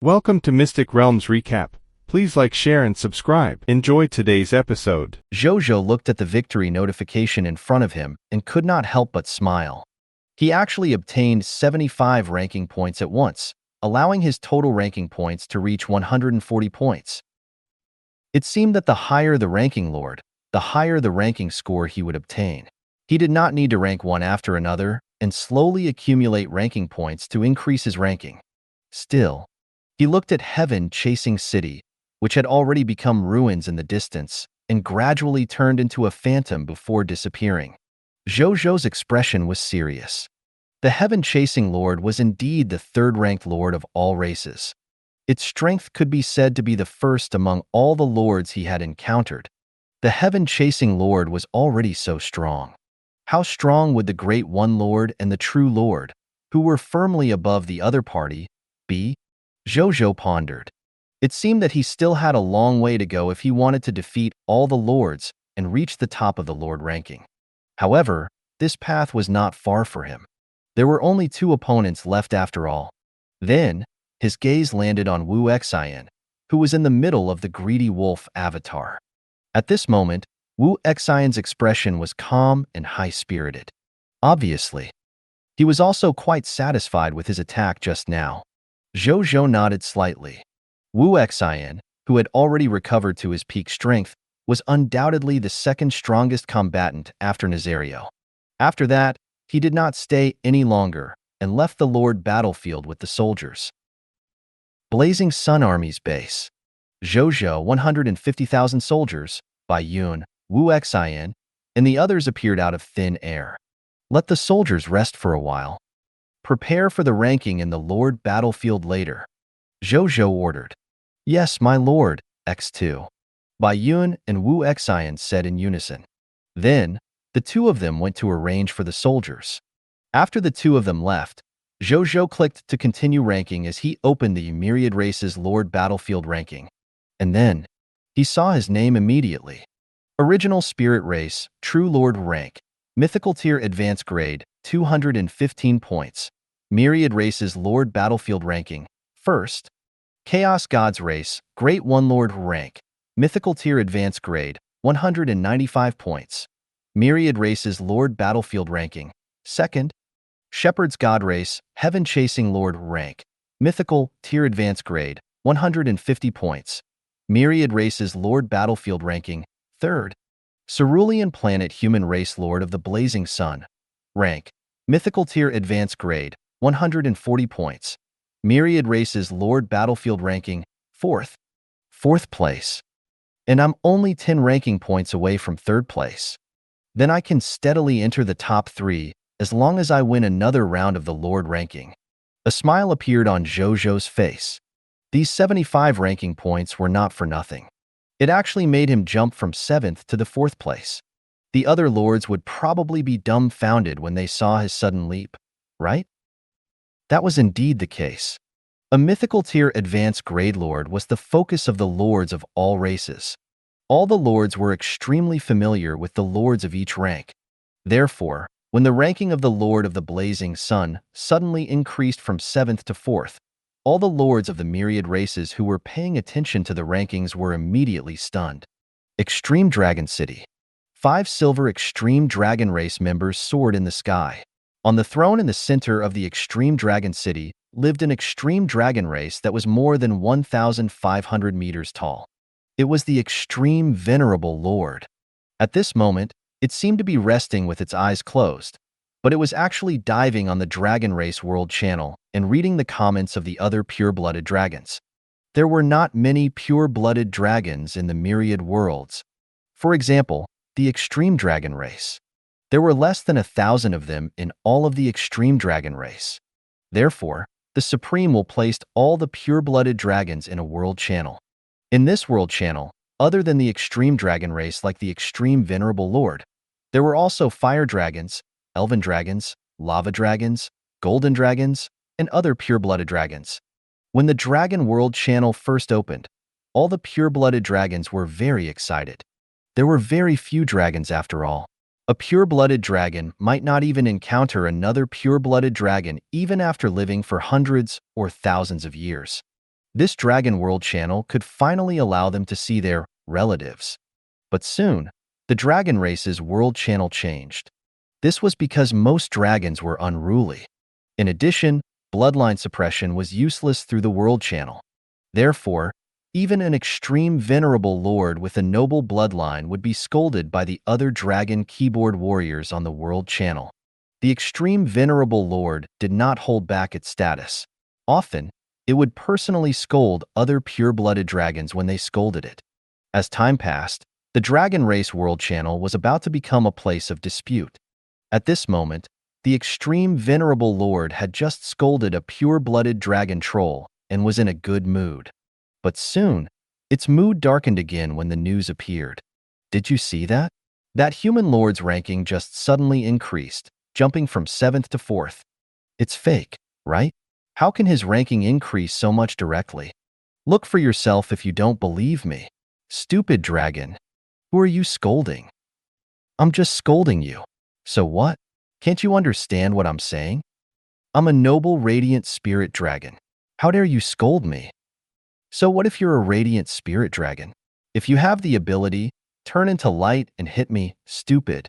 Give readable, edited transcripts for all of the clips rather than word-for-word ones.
Welcome to Mystic Realms Recap. Please like, share, and subscribe. Enjoy today's episode. Zhou Zhou looked at the victory notification in front of him and could not help but smile. He actually obtained 75 ranking points at once, allowing his total ranking points to reach 140 points. It seemed that the higher the ranking lord, the higher the ranking score he would obtain. He did not need to rank one after another and slowly accumulate ranking points to increase his ranking. Still, he looked at heaven-chasing city, which had already become ruins in the distance, and gradually turned into a phantom before disappearing. Zhou Zhou's expression was serious. The heaven-chasing lord was indeed the third-ranked lord of all races. Its strength could be said to be the first among all the lords he had encountered. The heaven-chasing lord was already so strong. How strong would the Great One Lord and the True Lord, who were firmly above the other party, be? Zhou Zhou pondered. It seemed that he still had a long way to go if he wanted to defeat all the lords and reach the top of the lord ranking. However, this path was not far for him. There were only two opponents left after all. Then, his gaze landed on Wu Xian, who was in the middle of the greedy wolf avatar. At this moment, Wu Xian's expression was calm and high-spirited. Obviously, he was also quite satisfied with his attack just now. Zhou Zhou nodded slightly. Wu Xian, who had already recovered to his peak strength, was undoubtedly the second strongest combatant after Nazario. After that, he did not stay any longer and left the Lord battlefield with the soldiers. Blazing Sun Army's base. Zhou Zhou, 150,000 soldiers, Bai Yun, Wu Xian, and the others appeared out of thin air. Let the soldiers rest for a while. Prepare for the ranking in the Lord battlefield later. Zhou Zhou ordered. Yes, my lord, X2. Bai Yun and Wu Xian said in unison. Then, the two of them went to arrange for the soldiers. After the two of them left, Zhou Zhou clicked to continue ranking as he opened the Myriad Races Lord battlefield ranking. And then, he saw his name immediately. Original Spirit Race, True Lord rank, Mythical Tier Advanced Grade, 215 points. Myriad Races Lord battlefield ranking, first. Chaos Gods Race, Great One Lord rank, Mythical Tier Advanced Grade, 195 points. Myriad Races Lord battlefield ranking, second. Shepherd's God Race, Heaven Chasing Lord rank, Mythical Tier Advanced Grade, 150 points. Myriad Races Lord battlefield ranking, third. Cerulean Planet Human Race Lord of the Blazing Sun rank, Mythical Tier Advanced Grade, 140 points. Myriad Races Lord battlefield ranking, fourth. Fourth place. And I'm only 10 ranking points away from third place. Then I can steadily enter the top 3 as long as I win another round of the Lord ranking. A smile appeared on Zhou Zhou's face. These 75 ranking points were not for nothing. It actually made him jump from 7th to the 4th place. The other lords would probably be dumbfounded when they saw his sudden leap, right? That was indeed the case. A mythical tier advanced grade lord was the focus of the lords of all races. All the lords were extremely familiar with the lords of each rank. Therefore, when the ranking of the Lord of the Blazing Sun suddenly increased from 7th to 4th, all the lords of the myriad races who were paying attention to the rankings were immediately stunned. Extreme Dragon City. 5 silver Extreme Dragon Race members soared in the sky. On the throne in the center of the Extreme Dragon City lived an Extreme Dragon Race that was more than 1,500 meters tall. It was the Extreme Venerable Lord. At this moment, it seemed to be resting with its eyes closed, but it was actually diving on the Dragon Race World channel and reading the comments of the other pure-blooded dragons. There were not many pure-blooded dragons in the myriad worlds. For example, the Extreme Dragon Race. There were less than 1,000 of them in all of the Extreme Dragon Race. Therefore, the Supreme will place all the pure-blooded dragons in a world channel. In this world channel, other than the Extreme Dragon Race like the Extreme Venerable Lord, there were also fire dragons, elven dragons, lava dragons, golden dragons, and other pure-blooded dragons. When the Dragon World channel first opened, all the pure-blooded dragons were very excited. There were very few dragons after all. A pure-blooded dragon might not even encounter another pure-blooded dragon even after living for hundreds or thousands of years. This Dragon World channel could finally allow them to see their relatives. But soon, the dragon race's world channel changed. This was because most dragons were unruly. In addition, bloodline suppression was useless through the world channel. Therefore, even an extreme venerable lord with a noble bloodline would be scolded by the other dragon keyboard warriors on the world channel. The extreme venerable lord did not hold back its status. Often, it would personally scold other pure-blooded dragons when they scolded it. As time passed, the Dragon Race World Channel was about to become a place of dispute. At this moment, the extreme venerable lord had just scolded a pure-blooded dragon troll and was in a good mood. But soon, its mood darkened again when the news appeared. Did you see that? That human lord's ranking just suddenly increased, jumping from 7th to 4th. It's fake, right? How can his ranking increase so much directly? Look for yourself if you don't believe me. Stupid dragon. Who are you scolding? I'm just scolding you. So what? Can't you understand what I'm saying? I'm a noble radiant spirit dragon. How dare you scold me? So what if you're a radiant spirit dragon? If you have the ability, turn into light and hit me, stupid.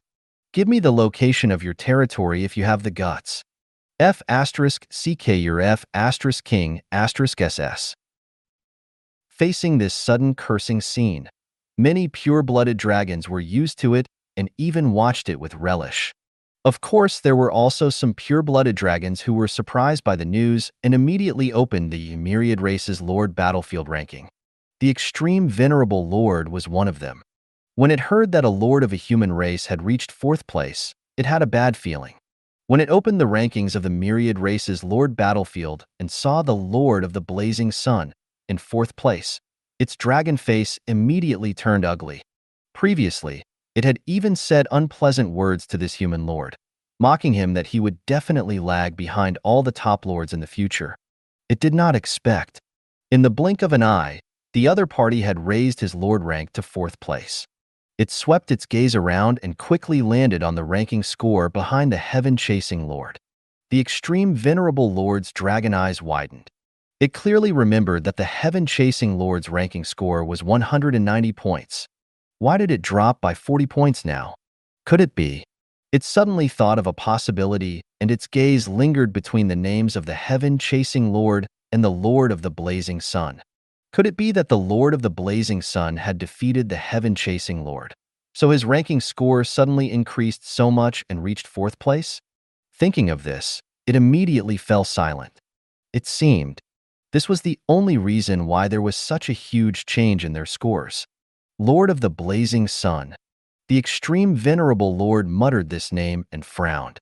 Give me the location of your territory if you have the guts. F***CK your F***King *SS. Facing this sudden cursing scene, many pure-blooded dragons were used to it and even watched it with relish. Of course, there were also some pure-blooded dragons who were surprised by the news and immediately opened the Myriad Race's Lord Battlefield ranking. The extreme venerable lord was one of them. When it heard that a lord of a human race had reached 4th place, it had a bad feeling. When it opened the rankings of the Myriad Race's Lord Battlefield and saw the Lord of the Blazing Sun in 4th place, its dragon face immediately turned ugly. Previously, it had even said unpleasant words to this human lord, mocking him that he would definitely lag behind all the top lords in the future. It did not expect. In the blink of an eye, the other party had raised his lord rank to 4th place. It swept its gaze around and quickly landed on the ranking score behind the heaven-chasing lord. The extreme venerable lord's dragon eyes widened. It clearly remembered that the heaven-chasing lord's ranking score was 190 points. Why did it drop by 40 points now? Could it be? It suddenly thought of a possibility, and its gaze lingered between the names of the heaven-chasing lord and the Lord of the Blazing Sun. Could it be that the Lord of the Blazing Sun had defeated the heaven-chasing lord, so his ranking score suddenly increased so much and reached 4th place? Thinking of this, it immediately fell silent. It seemed this was the only reason why there was such a huge change in their scores. Lord of the Blazing Sun. The extreme venerable lord muttered this name and frowned.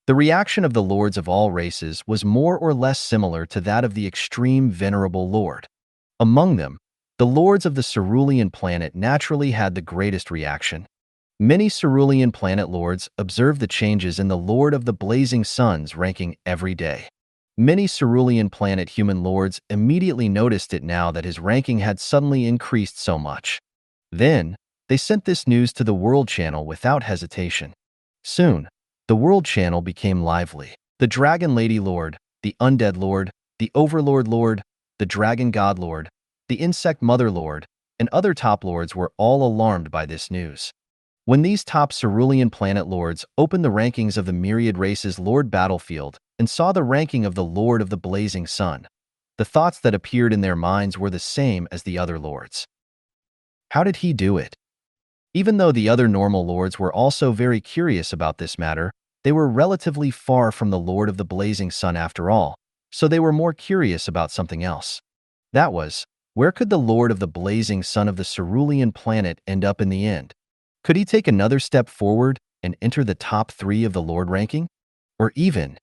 The reaction of the lords of all races was more or less similar to that of the extreme venerable lord. Among them, the lords of the Cerulean planet naturally had the greatest reaction. Many Cerulean planet lords observed the changes in the Lord of the Blazing Sun's ranking every day. Many Cerulean planet human lords immediately noticed it now that his ranking had suddenly increased so much. Then, they sent this news to the World Channel without hesitation. Soon, the World Channel became lively. The Dragon Lady Lord, the Undead Lord, the Overlord Lord, the Dragon God Lord, the Insect Mother Lord, and other top lords were all alarmed by this news. When these top Cerulean planet lords opened the rankings of the Myriad Race's Lord Battlefield and saw the ranking of the Lord of the Blazing Sun, the thoughts that appeared in their minds were the same as the other lords. How did he do it? Even though the other normal lords were also very curious about this matter, they were relatively far from the Lord of the Blazing Sun after all, so they were more curious about something else. That was, where could the Lord of the Blazing Sun of the Cerulean planet end up in the end? Could he take another step forward and enter the top 3 of the Lord ranking? Or even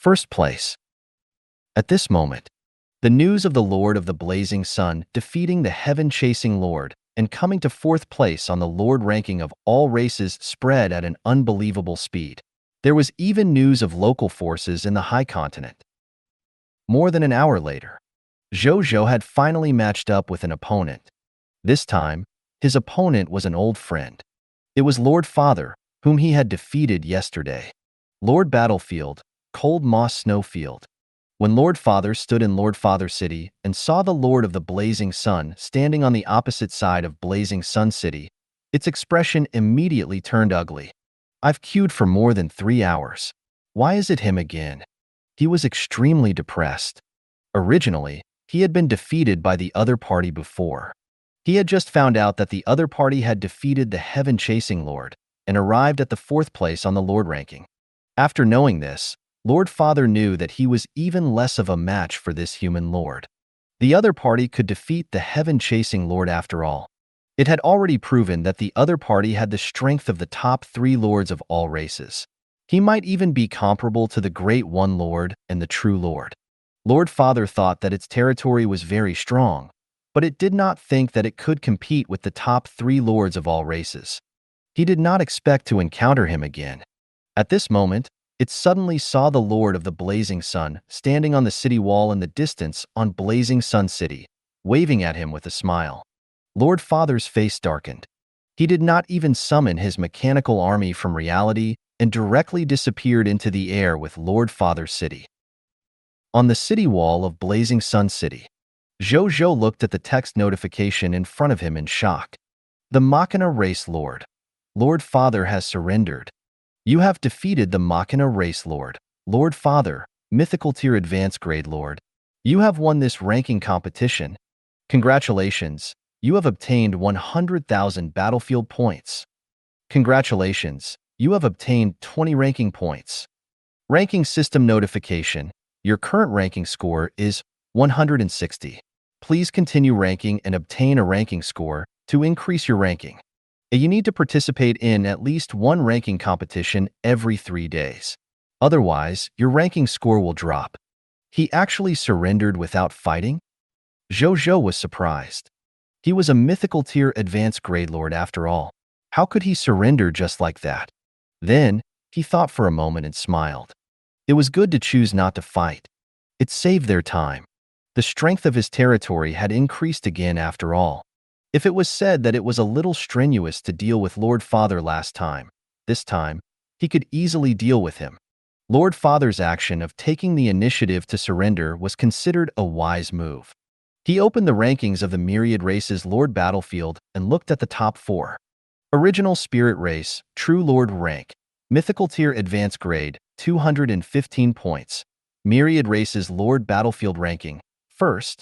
1st place? At this moment, the news of the Lord of the Blazing Sun defeating the heaven-chasing Lord and coming to 4th place on the Lord ranking of all races spread at an unbelievable speed. There was even news of local forces in the High Continent. More than an hour later, Zhou Zhou had finally matched up with an opponent. This time, his opponent was an old friend. It was Lord Father, whom he had defeated yesterday. Lord Battlefield, Cold Moss Snowfield. When Lord Father stood in Lord Father City and saw the Lord of the Blazing Sun standing on the opposite side of Blazing Sun City, its expression immediately turned ugly. I've queued for more than 3 hours. Why is it him again? He was extremely depressed. Originally, he had been defeated by the other party before. He had just found out that the other party had defeated the heaven-chasing Lord and arrived at the 4th place on the Lord ranking. After knowing this, Lord Father knew that he was even less of a match for this human Lord. The other party could defeat the heaven-chasing Lord after all. It had already proven that the other party had the strength of the top 3 lords of all races. He might even be comparable to the Great One Lord and the True Lord. Lord Father thought that its territory was very strong, but it did not think that it could compete with the top 3 lords of all races. He did not expect to encounter him again. At this moment, it suddenly saw the Lord of the Blazing Sun standing on the city wall in the distance on Blazing Sun City, waving at him with a smile. Lord Father's face darkened. He did not even summon his mechanical army from reality and directly disappeared into the air with Lord Father City. On the city wall of Blazing Sun City, Zhou Zhou looked at the text notification in front of him in shock. The Machina Race Lord. Lord Father has surrendered. You have defeated the Machina Race Lord. Lord Father, Mythical Tier Advanced Grade Lord. You have won this ranking competition. Congratulations, you have obtained 100,000 battlefield points. Congratulations, you have obtained 20 ranking points. Ranking system notification. Your current ranking score is 160. Please continue ranking and obtain a ranking score to increase your ranking. You need to participate in at least one ranking competition every 3 days. Otherwise, your ranking score will drop. He actually surrendered without fighting? Zhou Zhou was surprised. He was a mythical tier advanced grade lord after all. How could he surrender just like that? Then, he thought for a moment and smiled. It was good to choose not to fight. It saved their time. The strength of his territory had increased again after all. If it was said that it was a little strenuous to deal with Lord Father last time, this time, he could easily deal with him. Lord Father's action of taking the initiative to surrender was considered a wise move. He opened the rankings of the Myriad Races Lord Battlefield and looked at the top 4. Original Spirit Race, True Lord Rank, Mythical Tier Advanced Grade, 215 points. Myriad Races Lord Battlefield Ranking, 1st.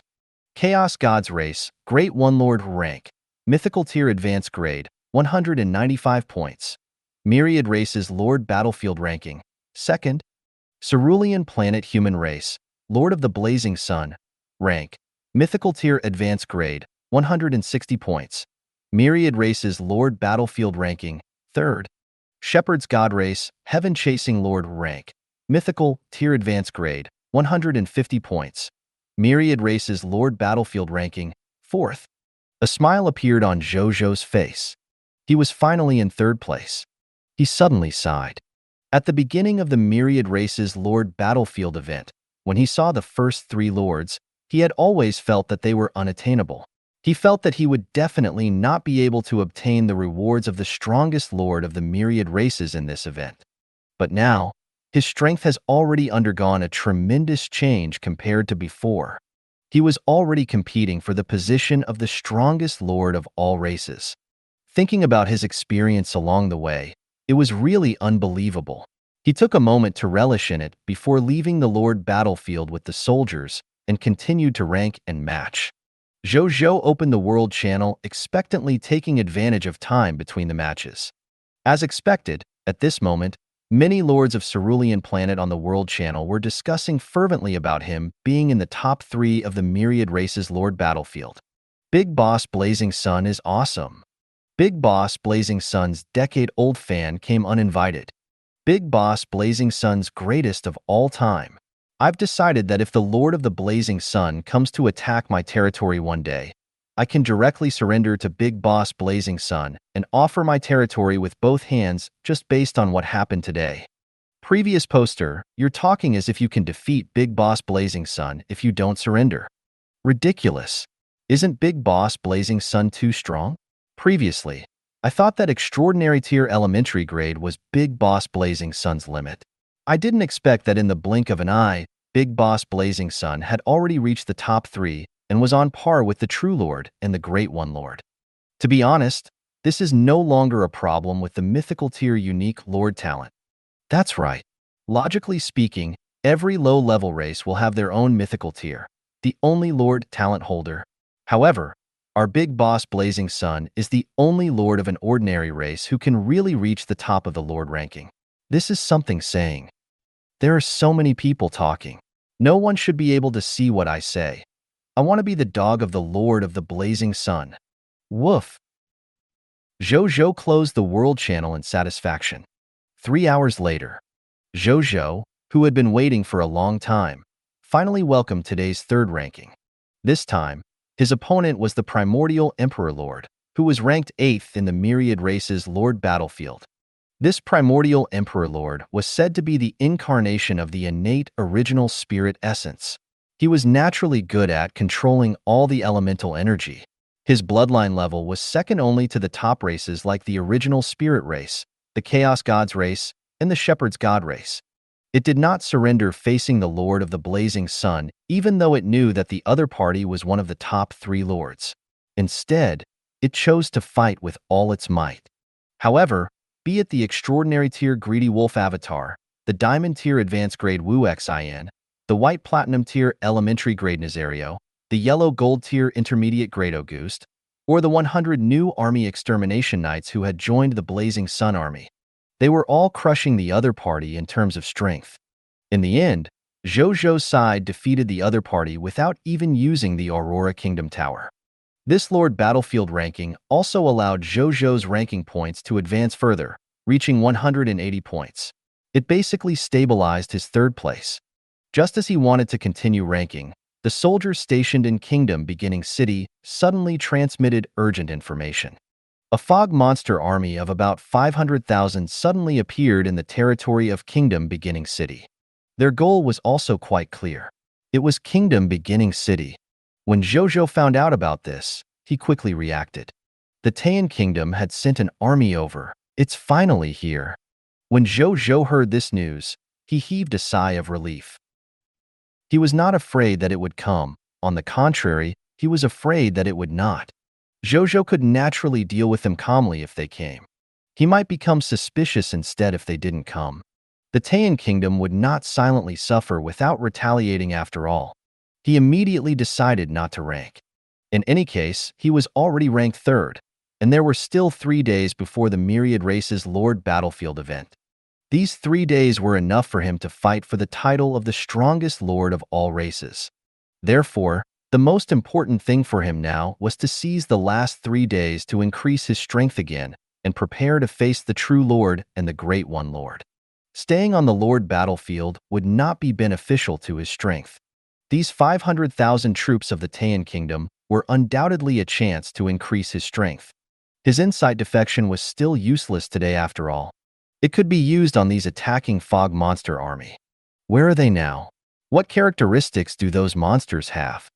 Chaos Gods Race, Great One Lord Rank, Mythical Tier Advanced Grade, 195 points. Myriad Races Lord Battlefield Ranking, 2nd. Cerulean Planet Human Race, Lord of the Blazing Sun, Rank, Mythical Tier Advanced Grade, 160 points. Myriad Races Lord Battlefield Ranking, 3rd. Shepherd's God Race, Heaven Chasing Lord Rank, Mythical Tier Advanced Grade, 150 points. Myriad Races Lord Battlefield Ranking, 4th. A smile appeared on Zhou Zhou's face. He was finally in 3rd place. He suddenly sighed. At the beginning of the Myriad Races Lord Battlefield event, when he saw the first 3 lords, he had always felt that they were unattainable. He felt that he would definitely not be able to obtain the rewards of the strongest lord of the Myriad Races in this event. But now, his strength has already undergone a tremendous change compared to before. He was already competing for the position of the strongest lord of all races. Thinking about his experience along the way, it was really unbelievable. He took a moment to relish in it before leaving the Lord battlefield with the soldiers and continued to rank and match. Zhou Zhou opened the World Channel, expectantly taking advantage of time between the matches. As expected, at this moment, many lords of Cerulean Planet on the World Channel were discussing fervently about him being in the top 3 of the Myriad Races Lord Battlefield. Big Boss Blazing Sun is awesome. Big Boss Blazing Sun's decade-old fan came uninvited. Big Boss Blazing Sun's greatest of all time. I've decided that if the Lord of the Blazing Sun comes to attack my territory one day, I can directly surrender to Big Boss Blazing Sun and offer my territory with both hands just based on what happened today. Previous poster, you're talking as if you can defeat Big Boss Blazing Sun if you don't surrender. Ridiculous. Isn't Big Boss Blazing Sun too strong? Previously, I thought that extraordinary tier elementary grade was Big Boss Blazing Sun's limit. I didn't expect that in the blink of an eye, Big Boss Blazing Sun had already reached the top 3 and was on par with the True Lord and the Great One Lord. To be honest, this is no longer a problem with the mythical tier unique Lord talent. That's right. Logically speaking, every low-level race will have their own mythical tier, the only Lord talent holder. However, our Big Boss Blazing Sun is the only Lord of an ordinary race who can really reach the top of the Lord ranking. This is something saying. There are so many people talking. No one should be able to see what I say. I want to be the dog of the Lord of the Blazing Sun. Woof. Zhou Zhou closed the World Channel in satisfaction. 3 hours later, Zhou Zhou, who had been waiting for a long time, finally welcomed today's third ranking. This time, his opponent was the Primordial Emperor Lord, who was ranked 8th in the Myriad Races Lord battlefield. This Primordial Emperor Lord was said to be the incarnation of the innate original spirit essence. He was naturally good at controlling all the elemental energy. His bloodline level was second only to the top races like the original spirit race, the Chaos Gods race, and the Shepherd's God race. It did not surrender facing the Lord of the Blazing Sun, even though it knew that the other party was one of the top 3 lords. Instead, it chose to fight with all its might. However, be it the extraordinary tier Greedy Wolf Avatar, the diamond tier advanced grade Wu Xin, the white platinum tier elementary grade Nazario, the yellow gold tier intermediate grade Auguste, or the 100 new army extermination knights who had joined the Blazing Sun army. They were all crushing the other party in terms of strength. In the end, Zhou Zhou's side defeated the other party without even using the Aurora Kingdom Tower. This Lord Battlefield ranking also allowed Zhou Zhou's ranking points to advance further, reaching 180 points. It basically stabilized his third place. Just as he wanted to continue ranking, the soldiers stationed in Kingdom Beginning City suddenly transmitted urgent information. A fog monster army of about 500,000 suddenly appeared in the territory of Kingdom Beginning City. Their goal was also quite clear. It was Kingdom Beginning City. When Zhou Zhou found out about this, he quickly reacted. The Taiyan Kingdom had sent an army over. It's finally here. When Zhou Zhou heard this news, he heaved a sigh of relief. He was not afraid that it would come. On the contrary, he was afraid that it would not. Zhou Zhou could naturally deal with them calmly if they came. He might become suspicious instead if they didn't come. The Taiyan Kingdom would not silently suffer without retaliating after all. He immediately decided not to rank. In any case, he was already ranked 3rd, and there were still 3 days before the Myriad Races Lord Battlefield event. These 3 days were enough for him to fight for the title of the strongest Lord of all races. Therefore, the most important thing for him now was to seize the last 3 days to increase his strength again and prepare to face the True Lord and the Great One Lord. Staying on the Lord battlefield would not be beneficial to his strength. These 500,000 troops of the Taiyan Kingdom were undoubtedly a chance to increase his strength. His insight defection was still useless today after all. It could be used on these attacking fog monster army. Where are they now? What characteristics do those monsters have?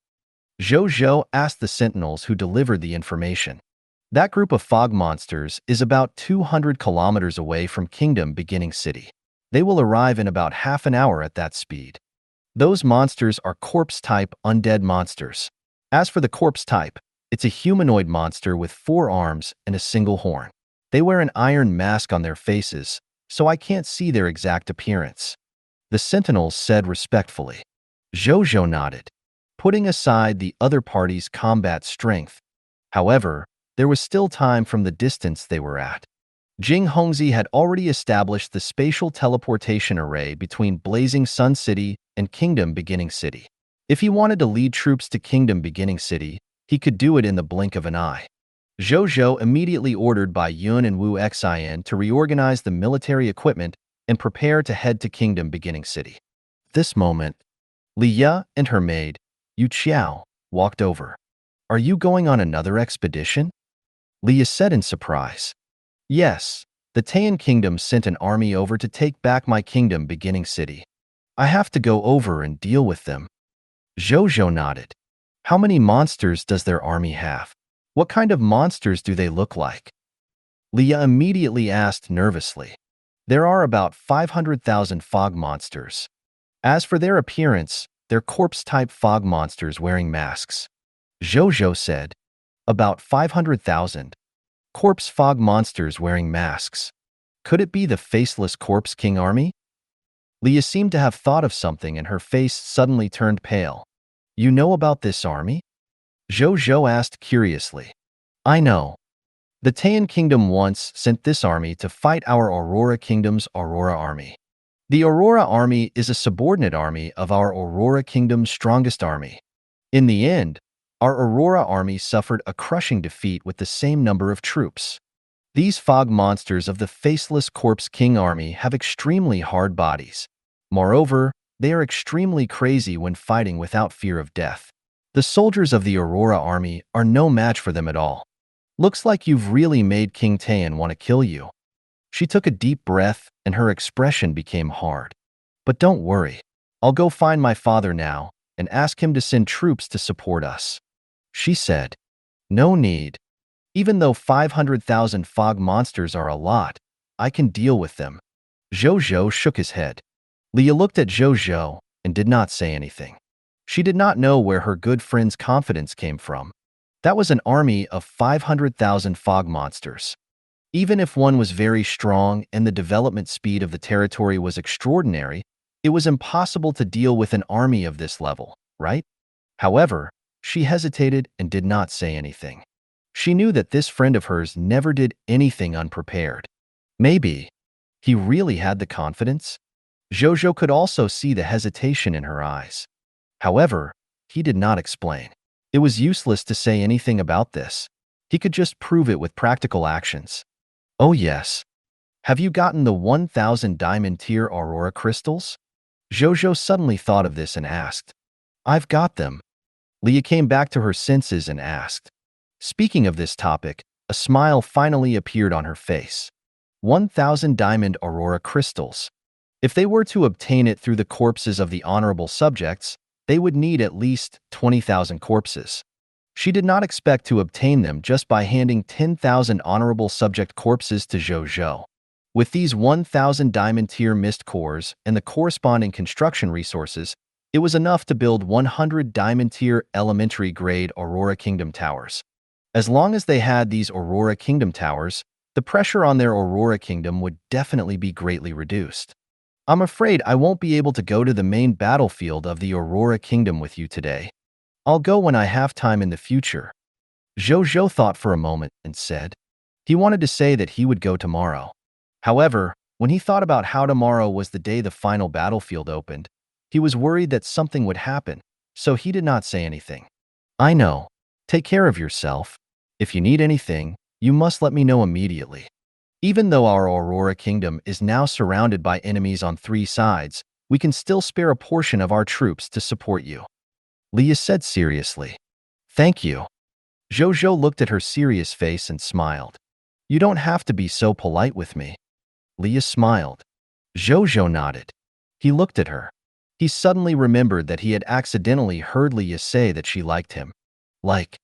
Zhou Zhou asked the sentinels who delivered the information. That group of fog monsters is about 200 kilometers away from Kingdom Beginning City. They will arrive in about half an hour at that speed. Those monsters are corpse-type undead monsters. As for the corpse type, it's a humanoid monster with 4 arms and a single horn. They wear an iron mask on their faces, so I can't see their exact appearance. The sentinels said respectfully. Zhou Zhou nodded, putting aside the other party's combat strength. However, there was still time from the distance they were at. Jing Hongzi had already established the spatial teleportation array between Blazing Sun City and Kingdom Beginning City. If he wanted to lead troops to Kingdom Beginning City, he could do it in the blink of an eye. Zhou Zhou immediately ordered Bai Yun and Wu Xin to reorganize the military equipment and prepare to head to Kingdom Beginning City. This moment, Li Ye and her maid, Yu Qiao, walked over. "Are you going on another expedition?" Li Ye said in surprise. "Yes, the Taiyan Kingdom sent an army over to take back my Kingdom Beginning City. I have to go over and deal with them." Zhou Zhou nodded. "How many monsters does their army have? What kind of monsters do they look like?" Li Ye immediately asked nervously. "There are about 500,000 fog monsters. As for their appearance, they're corpse-type fog monsters wearing masks. Zhou Zhou said. About 500,000. Corpse fog monsters wearing masks. Could it be the faceless Corpse King army? Leah seemed to have thought of something and her face suddenly turned pale. You know about this army? Zhou Zhou asked curiously. I know. The Taiyan Kingdom once sent this army to fight our Aurora Kingdom's Aurora Army. The Aurora Army is a subordinate army of our Aurora Kingdom's strongest army. In the end, our Aurora Army suffered a crushing defeat with the same number of troops. These fog monsters of the faceless Corpse King army have extremely hard bodies. Moreover, they are extremely crazy when fighting without fear of death. The soldiers of the Aurora Army are no match for them at all. Looks like you've really made King Taiyan want to kill you. She took a deep breath and her expression became hard. But don't worry. I'll go find my father now and ask him to send troops to support us. She said. No need. Even though 500,000 fog monsters are a lot, I can deal with them. Zhou Zhou shook his head. Leah looked at Zhou Zhou and did not say anything. She did not know where her good friend's confidence came from. That was an army of 500,000 fog monsters. Even if one was very strong and the development speed of the territory was extraordinary, it was impossible to deal with an army of this level, right? However, she hesitated and did not say anything. She knew that this friend of hers never did anything unprepared. Maybe he really had the confidence? Zhou Zhou could also see the hesitation in her eyes. However, he did not explain. It was useless to say anything about this. He could just prove it with practical actions. Oh yes. Have you gotten the 1,000 diamond tier Aurora crystals? Zhou Zhou suddenly thought of this and asked. I've got them. Leah came back to her senses and asked. Speaking of this topic, a smile finally appeared on her face. 1,000 diamond Aurora crystals. If they were to obtain it through the corpses of the honorable subjects, they would need at least 20,000 corpses. She did not expect to obtain them just by handing 10,000 honorable subject corpses to Zhou Zhou. With these 1,000 diamond tier mist cores and the corresponding construction resources, it was enough to build 100 diamond tier elementary grade Aurora Kingdom towers. As long as they had these Aurora Kingdom towers, the pressure on their Aurora Kingdom would definitely be greatly reduced. I'm afraid I won't be able to go to the main battlefield of the Aurora Kingdom with you today. I'll go when I have time in the future. Zhou Zhou thought for a moment and said. He wanted to say that he would go tomorrow. However, when he thought about how tomorrow was the day the final battlefield opened, he was worried that something would happen, so he did not say anything. I know. Take care of yourself. If you need anything, you must let me know immediately. Even though our Aurora Kingdom is now surrounded by enemies on 3 sides, we can still spare a portion of our troops to support you. Leah said seriously. Thank you. Zhou Zhou looked at her serious face and smiled. You don't have to be so polite with me. Leah smiled. Zhou Zhou nodded. He looked at her. He suddenly remembered that he had accidentally heard Leah say that she liked him. Like.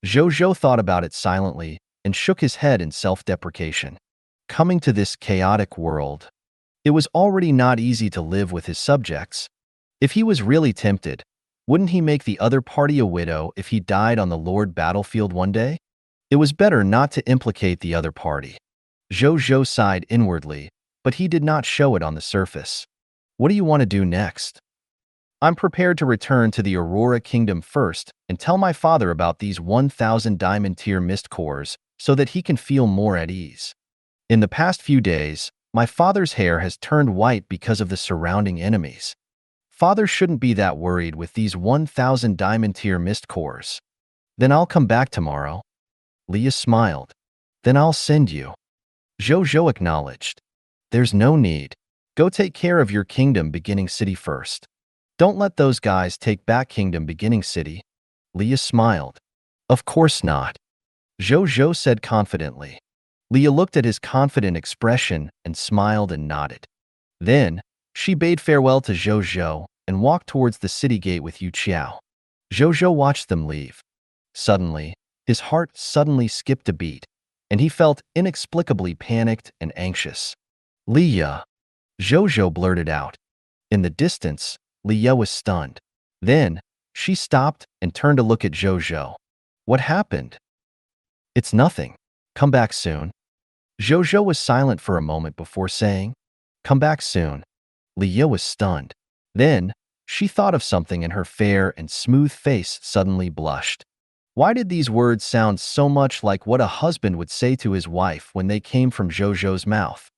Zhou Zhou thought about it silently and shook his head in self-deprecation. Coming to this chaotic world, it was already not easy to live with his subjects. If he was really tempted, wouldn't he make the other party a widow if he died on the Lord battlefield one day? It was better not to implicate the other party. Zhou Zhou sighed inwardly, but he did not show it on the surface. What do you want to do next? I'm prepared to return to the Aurora Kingdom first and tell my father about these 1,000 diamond tier mist cores so that he can feel more at ease. In the past few days, my father's hair has turned white because of the surrounding enemies. Father shouldn't be that worried with these 1,000 diamond tier mist cores. Then I'll come back tomorrow. Leah smiled. Then I'll send you. Zhou Zhou acknowledged. There's no need. Go take care of your kingdom beginning city first. Don't let those guys take back Kingdom Beginning City. Leah smiled. Of course not. Zhou Zhou said confidently. Leah looked at his confident expression and smiled and nodded. Then, she bade farewell to Zhou Zhou and walked towards the city gate with Yu Qiao. Zhou Zhou watched them leave. Suddenly, his heart suddenly skipped a beat, and he felt inexplicably panicked and anxious. Leah, Zhou Zhou blurted out. In the distance, Liya was stunned. Then, she stopped and turned to look at Zhou Zhou. What happened? It's nothing. Come back soon. Zhou Zhou was silent for a moment before saying, Come back soon. Liya was stunned. Then, she thought of something and her fair and smooth face suddenly blushed. Why did these words sound so much like what a husband would say to his wife when they came from Zhou Zhou's mouth?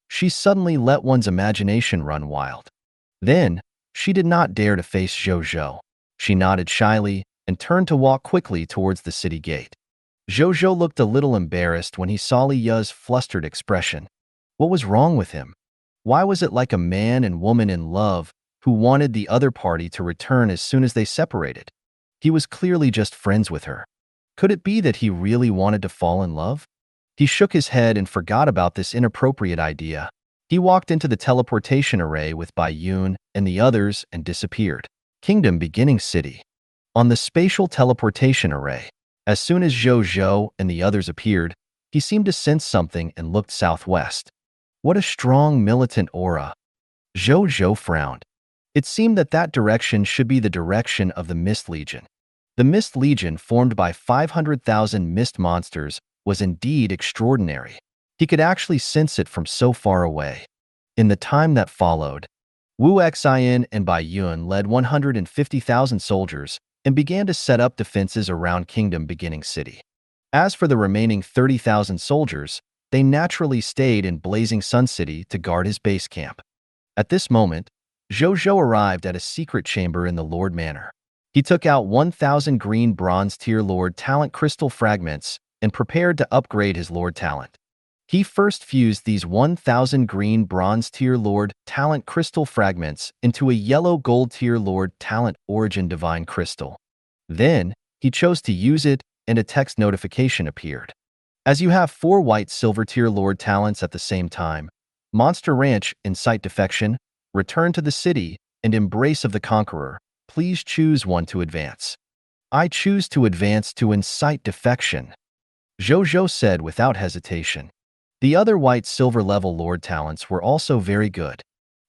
She suddenly let one's imagination run wild. Then, she did not dare to face Zhou Zhou. She nodded shyly and turned to walk quickly towards the city gate. Zhou Zhou looked a little embarrassed when he saw Liya's flustered expression. What was wrong with him? Why was it like a man and woman in love who wanted the other party to return as soon as they separated? He was clearly just friends with her. Could it be that he really wanted to fall in love? He shook his head and forgot about this inappropriate idea. He walked into the teleportation array with Bai Yun and the others and disappeared. Kingdom Beginning City. On the spatial teleportation array, as soon as Zhou Zhou and the others appeared, he seemed to sense something and looked southwest. What a strong militant aura. Zhou Zhou frowned. It seemed that that direction should be the direction of the Mist Legion. The Mist Legion, formed by 500,000 mist monsters, was indeed extraordinary. He could actually sense it from so far away. In the time that followed, Wu Xin and Bai Yun led 150,000 soldiers and began to set up defenses around Kingdom Beginning City. As for the remaining 30,000 soldiers, they naturally stayed in Blazing Sun City to guard his base camp. At this moment, Zhou Zhou arrived at a secret chamber in the Lord Manor. He took out 1,000 green bronze tier Lord Talent crystal fragments and prepared to upgrade his Lord Talent. He first fused these 1,000 green bronze tier Lord Talent crystal fragments into a yellow gold tier Lord Talent Origin Divine crystal. Then, he chose to use it and a text notification appeared. As you have 4 white silver tier Lord Talents at the same time, Monster Ranch, Insight Defection, Return to the City, and Embrace of the Conqueror, please choose one to advance. I choose to advance to Insight Defection, Zhou Zhou said without hesitation. The other white silver level Lord Talents were also very good.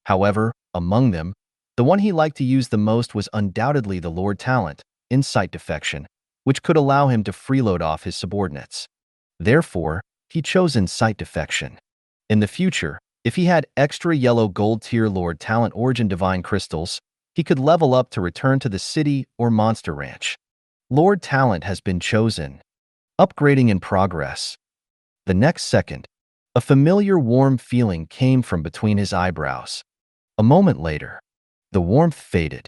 However, among them, the one he liked to use the most was undoubtedly the Lord Talent, Insight Defection, which could allow him to freeload off his subordinates. Therefore, he chose Insight Defection. In the future, if he had extra yellow gold tier Lord Talent Origin Divine crystals, he could level up to return to the city or Monster Ranch. Lord Talent has been chosen. Upgrading in progress. The next second, a familiar warm feeling came from between his eyebrows. A moment later, the warmth faded.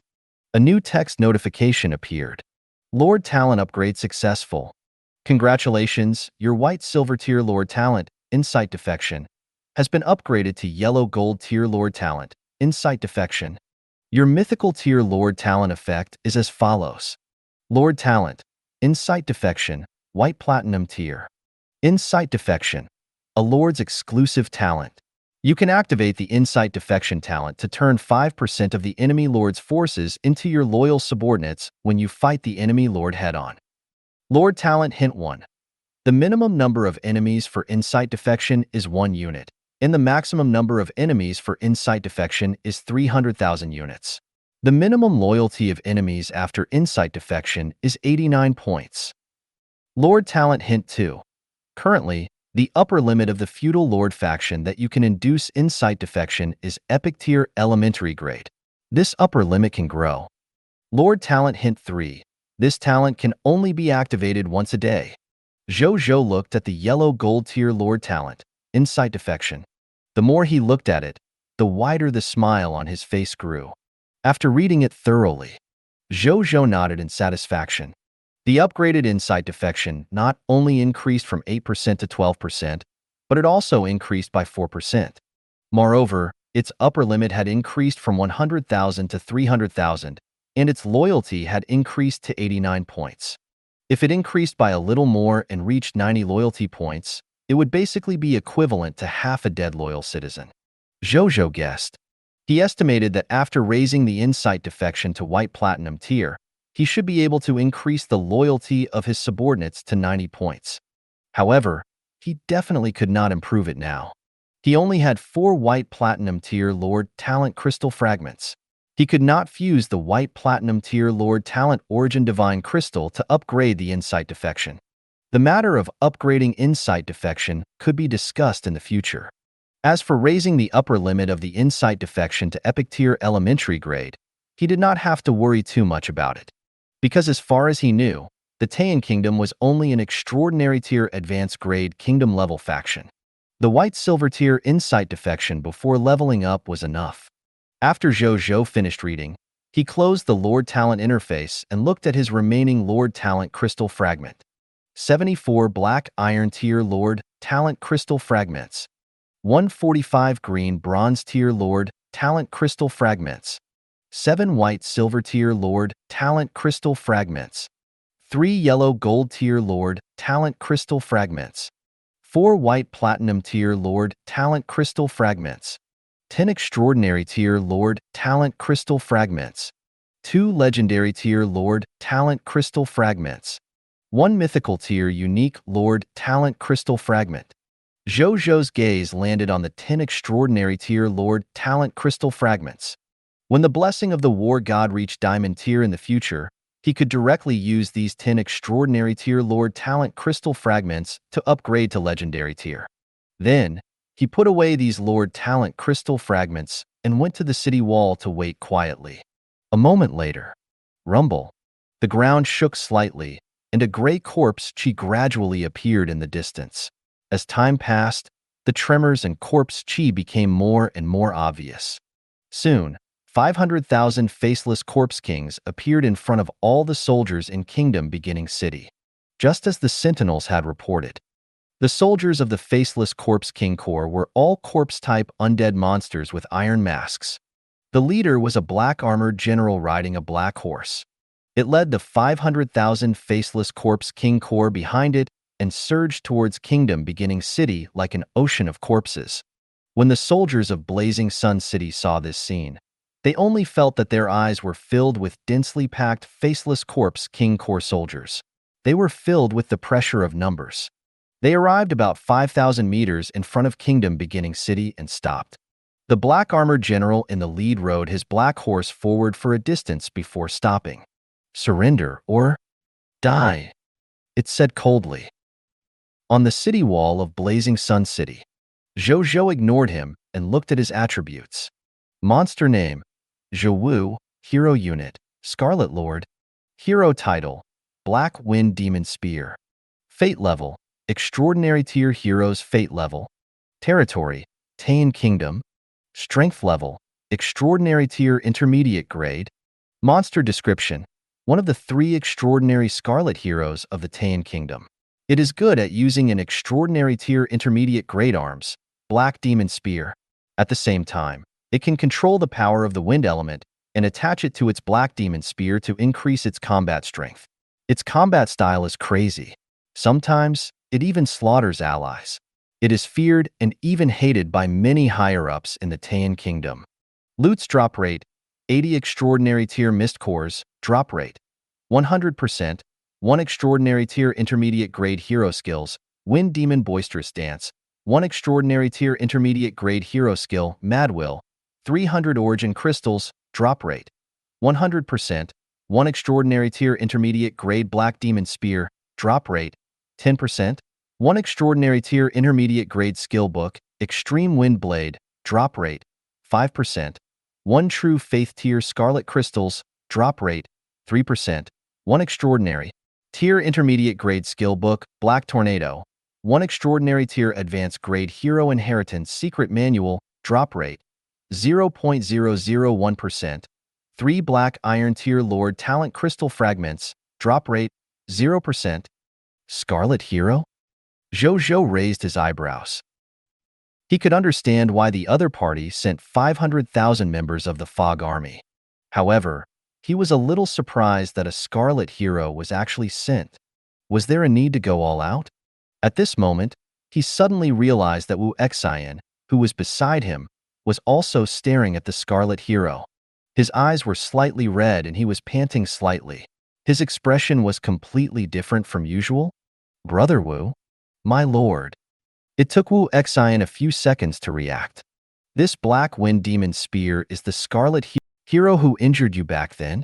A new text notification appeared. Lord Talent upgrade successful. Congratulations, your white silver tier Lord Talent, Insight Defection, has been upgraded to yellow gold tier Lord Talent, Insight Defection. Your mythical tier Lord Talent effect is as follows. Lord Talent, Insight Defection, white platinum tier. Insight Defection, a Lord's exclusive talent. You can activate the Insight Defection talent to turn 5% of the enemy Lord's forces into your loyal subordinates when you fight the enemy Lord head-on. Lord Talent Hint 1. The minimum number of enemies for Insight Defection is 1 unit, and the maximum number of enemies for Insight Defection is 300,000 units. The minimum loyalty of enemies after Insight Defection is 89 points. Lord Talent Hint 2. Currently, the upper limit of the Feudal Lord faction that you can induce Insight Defection is Epic Tier Elementary Grade. This upper limit can grow. Lord Talent Hint 3. This talent can only be activated once a day. Zhou Zhou looked at the yellow gold tier Lord Talent, Insight Defection. The more he looked at it, the wider the smile on his face grew. After reading it thoroughly, Zhou Zhou nodded in satisfaction. The upgraded Insight Defection not only increased from 8% to 12%, but it also increased by 4%. Moreover, its upper limit had increased from 100,000 to 300,000, and its loyalty had increased to 89 points. If it increased by a little more and reached 90 loyalty points, it would basically be equivalent to half a dead loyal citizen. Zhou Zhou guessed. He estimated that after raising the Insight Defection to white platinum tier, he should be able to increase the loyalty of his subordinates to 90 points. However, he definitely could not improve it now. He only had 4 white platinum tier Lord Talent crystal fragments. He could not fuse the white platinum tier Lord Talent Origin Divine Crystal to upgrade the Insight Defection. The matter of upgrading Insight Defection could be discussed in the future. As for raising the upper limit of the Insight Defection to Epic Tier Elementary Grade, he did not have to worry too much about it. Because as far as he knew, the Taiyan Kingdom was only an Extraordinary Tier Advanced Grade Kingdom level faction. The White-Silver Tier Insight Defection before leveling up was enough. After Zhou Zhou finished reading, he closed the Lord Talent interface and looked at his remaining Lord Talent Crystal Fragment. 74 Black Iron Tier Lord Talent Crystal Fragments. 145 Green Bronze Tier Lord Talent Crystal Fragments. 7 White Silver Tier Lord Talent Crystal Fragments. 3 Yellow Gold Tier Lord Talent Crystal Fragments. 4 White Platinum Tier Lord Talent Crystal Fragments. 10 Extraordinary Tier Lord Talent Crystal Fragments. 2 Legendary Tier Lord Talent Crystal Fragments. 1 Mythical Tier Unique Lord Talent Crystal Fragment. Zhou Zhou's gaze landed on the 10 Extraordinary Tier Lord Talent Crystal Fragments. When the blessing of the War God reached Diamond Tier in the future, he could directly use these 10 Extraordinary Tier Lord Talent Crystal Fragments to upgrade to Legendary Tier. Then, he put away these Lord Talent Crystal Fragments and went to the city wall to wait quietly. A moment later, rumble. The ground shook slightly, and a gray corpse chi gradually appeared in the distance. As time passed, the tremors and corpse chi became more and more obvious. Soon, 500,000 faceless corpse kings appeared in front of all the soldiers in Kingdom Beginning City, just as the sentinels had reported. The soldiers of the Faceless Corpse King Corps were all corpse-type undead monsters with iron masks. The leader was a black-armored general riding a black horse. It led the 500,000 Faceless Corpse King Corps behind it and surged towards Kingdom Beginning City like an ocean of corpses. When the soldiers of Blazing Sun City saw this scene, they only felt that their eyes were filled with densely packed Faceless Corpse King Corps soldiers. They were filled with the pressure of numbers. They arrived about 5,000 meters in front of Kingdom Beginning City and stopped. The black-armored general in the lead rode his black horse forward for a distance before stopping. "Surrender or die," it said coldly. On the city wall of Blazing Sun City, Zhou Zhou ignored him and looked at his attributes. Monster name: Zhou Wu, Hero Unit, Scarlet Lord. Hero title: Black Wind Demon Spear. Fate level: Extraordinary Tier Heroes Fate level. Territory: Taiyan Kingdom. Strength level: Extraordinary Tier Intermediate Grade. Monster description: one of the 3 extraordinary Scarlet Heroes of the Taiyan Kingdom. It is good at using an Extraordinary Tier Intermediate Grade arms, Black Demon Spear. At the same time, it can control the power of the wind element and attach it to its Black Demon Spear to increase its combat strength. Its combat style is crazy. Sometimes, it even slaughters allies. It is feared and even hated by many higher-ups in the Taiyan Kingdom. Loot's drop rate: 80 Extraordinary Tier Mist Cores, drop rate 100%, 1 Extraordinary Tier Intermediate Grade Hero Skills, Wind Demon Boisterous Dance, 1 Extraordinary Tier Intermediate Grade Hero Skill, Mad Will, 300 Origin Crystals, drop rate 100%, 1 Extraordinary Tier Intermediate Grade Black Demon Spear, drop rate 10%, 1 Extraordinary Tier Intermediate Grade Skill Book, Extreme Wind Blade, drop rate 5%, 1 True Faith Tier Scarlet Crystals, drop rate 3%, 1 Extraordinary Tier Intermediate Grade Skill Book, Black Tornado, 1 Extraordinary Tier Advanced Grade Hero Inheritance Secret Manual, drop rate 0.001%, 3 Black Iron Tier Lord Talent Crystal Fragments, drop rate 0%. Scarlet Hero? Zhou Zhou raised his eyebrows. He could understand why the other party sent 500,000 members of the Fog Army. However, he was a little surprised that a Scarlet Hero was actually sent. Was there a need to go all out? At this moment, he suddenly realized that Wu Xian, who was beside him, was also staring at the Scarlet Hero. His eyes were slightly red and he was panting slightly. His expression was completely different from usual. "Brother Wu? My lord." It took Wu Xian a few seconds to react. This Black Wind Demon Spear is the Scarlet Hero. Hero who injured you back then?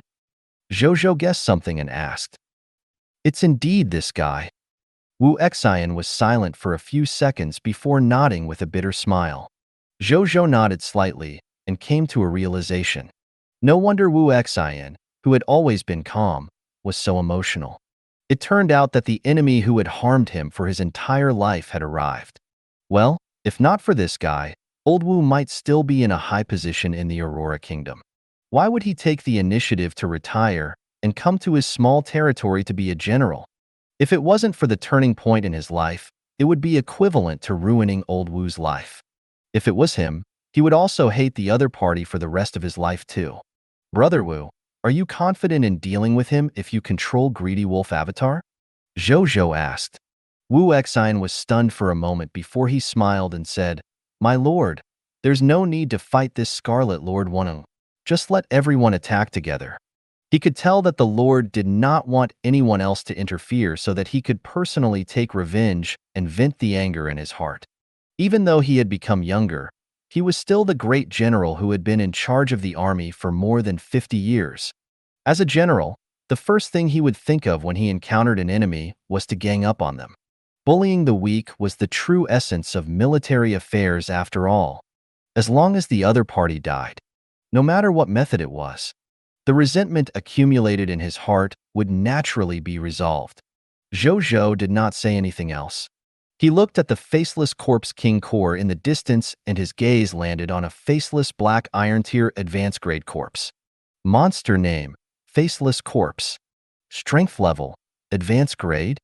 Zhou Zhou guessed something and asked. It's indeed this guy. Wu Xian was silent for a few seconds before nodding with a bitter smile. Zhou Zhou nodded slightly and came to a realization. No wonder Wu Xian, who had always been calm, was so emotional. It turned out that the enemy who had harmed him for his entire life had arrived. Well, if not for this guy, old Wu might still be in a high position in the Aurora Kingdom. Why would he take the initiative to retire and come to his small territory to be a general? If it wasn't for the turning point in his life, it would be equivalent to ruining old Wu's life. If it was him, he would also hate the other party for the rest of his life too. Brother Wu, are you confident in dealing with him if you control Greedy Wolf Avatar? Zhou Zhou asked. Wu Xian was stunned for a moment before he smiled and said, My lord, there's no need to fight this Scarlet Lord Wuneng. Just let everyone attack together. He could tell that the Lord did not want anyone else to interfere so that he could personally take revenge and vent the anger in his heart. Even though he had become younger, he was still the great general who had been in charge of the army for more than 50 years. As a general, the first thing he would think of when he encountered an enemy was to gang up on them. Bullying the weak was the true essence of military affairs after all. As long as the other party died, no matter what method it was, the resentment accumulated in his heart would naturally be resolved. Zhou Zhou did not say anything else. He looked at the faceless corpse king core in the distance and his gaze landed on a faceless black iron tier advanced grade corpse. Monster name, faceless corpse. Strength level, advanced grade.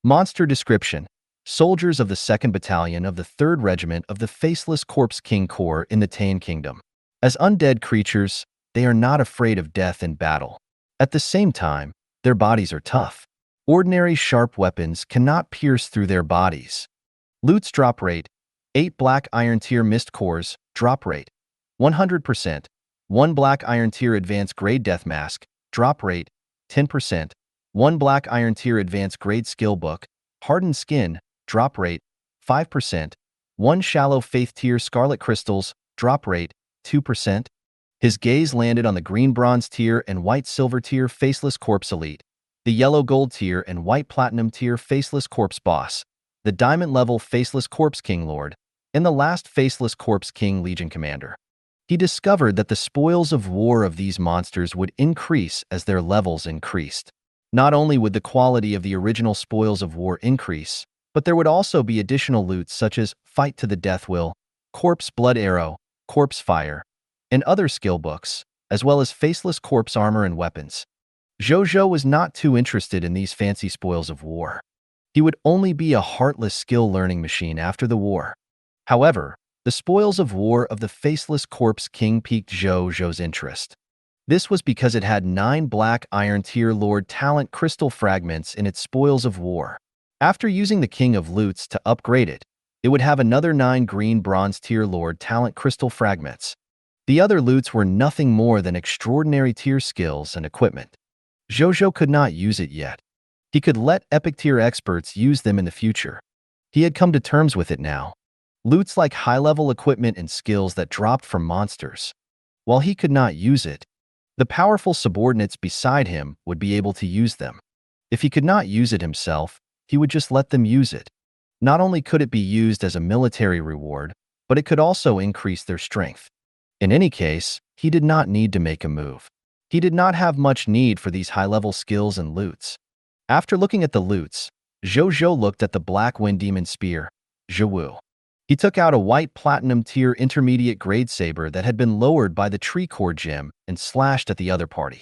Monster description, soldiers of the 2nd Battalion of the 3rd Regiment of the Faceless Corpse King Corps in the Tang Kingdom. As undead creatures, they are not afraid of death in battle. At the same time, their bodies are tough. Ordinary sharp weapons cannot pierce through their bodies. Loot's drop rate, 8 black iron tier mist cores, drop rate, 100%. 1 black iron tier advanced grade death mask, drop rate, 10%. 1 black iron tier advanced grade skill book, hardened skin, drop rate, 5%. 1 shallow faith tier scarlet crystals, drop rate, 2%. His gaze landed on the green bronze tier and white silver tier faceless corpse elite, the yellow gold tier and white platinum tier faceless corpse boss, the diamond level faceless corpse king lord, and the last faceless corpse king legion commander. He discovered that the spoils of war of these monsters would increase as their levels increased. Not only would the quality of the original spoils of war increase, but there would also be additional loot such as Fight to the Death Will, Corpse Blood Arrow, Corpse Fire, and other skill books, as well as faceless corpse armor and weapons. Zhou Zhou was not too interested in these fancy spoils of war. He would only be a heartless skill-learning machine after the war. However, the spoils of war of the Faceless Corpse King piqued Zhou Zhou's interest. This was because it had 9 black iron tier Lord talent crystal fragments in its spoils of war. After using the King of Loots to upgrade it, it would have another 9 green bronze tier Lord talent crystal fragments. The other loots were nothing more than extraordinary tier skills and equipment. Zhou Zhou could not use it yet. He could let epic tier experts use them in the future. He had come to terms with it now. Loots like high-level equipment and skills that dropped from monsters. While he could not use it, the powerful subordinates beside him would be able to use them. If he could not use it himself, he would just let them use it. Not only could it be used as a military reward, but it could also increase their strength. In any case, he did not need to make a move. He did not have much need for these high-level skills and loots. After looking at the loots, Zhou Zhou looked at the Black Wind Demon Spear, Zhou Wu. He took out a white platinum tier intermediate grade saber that had been lowered by the tree core gem and slashed at the other party.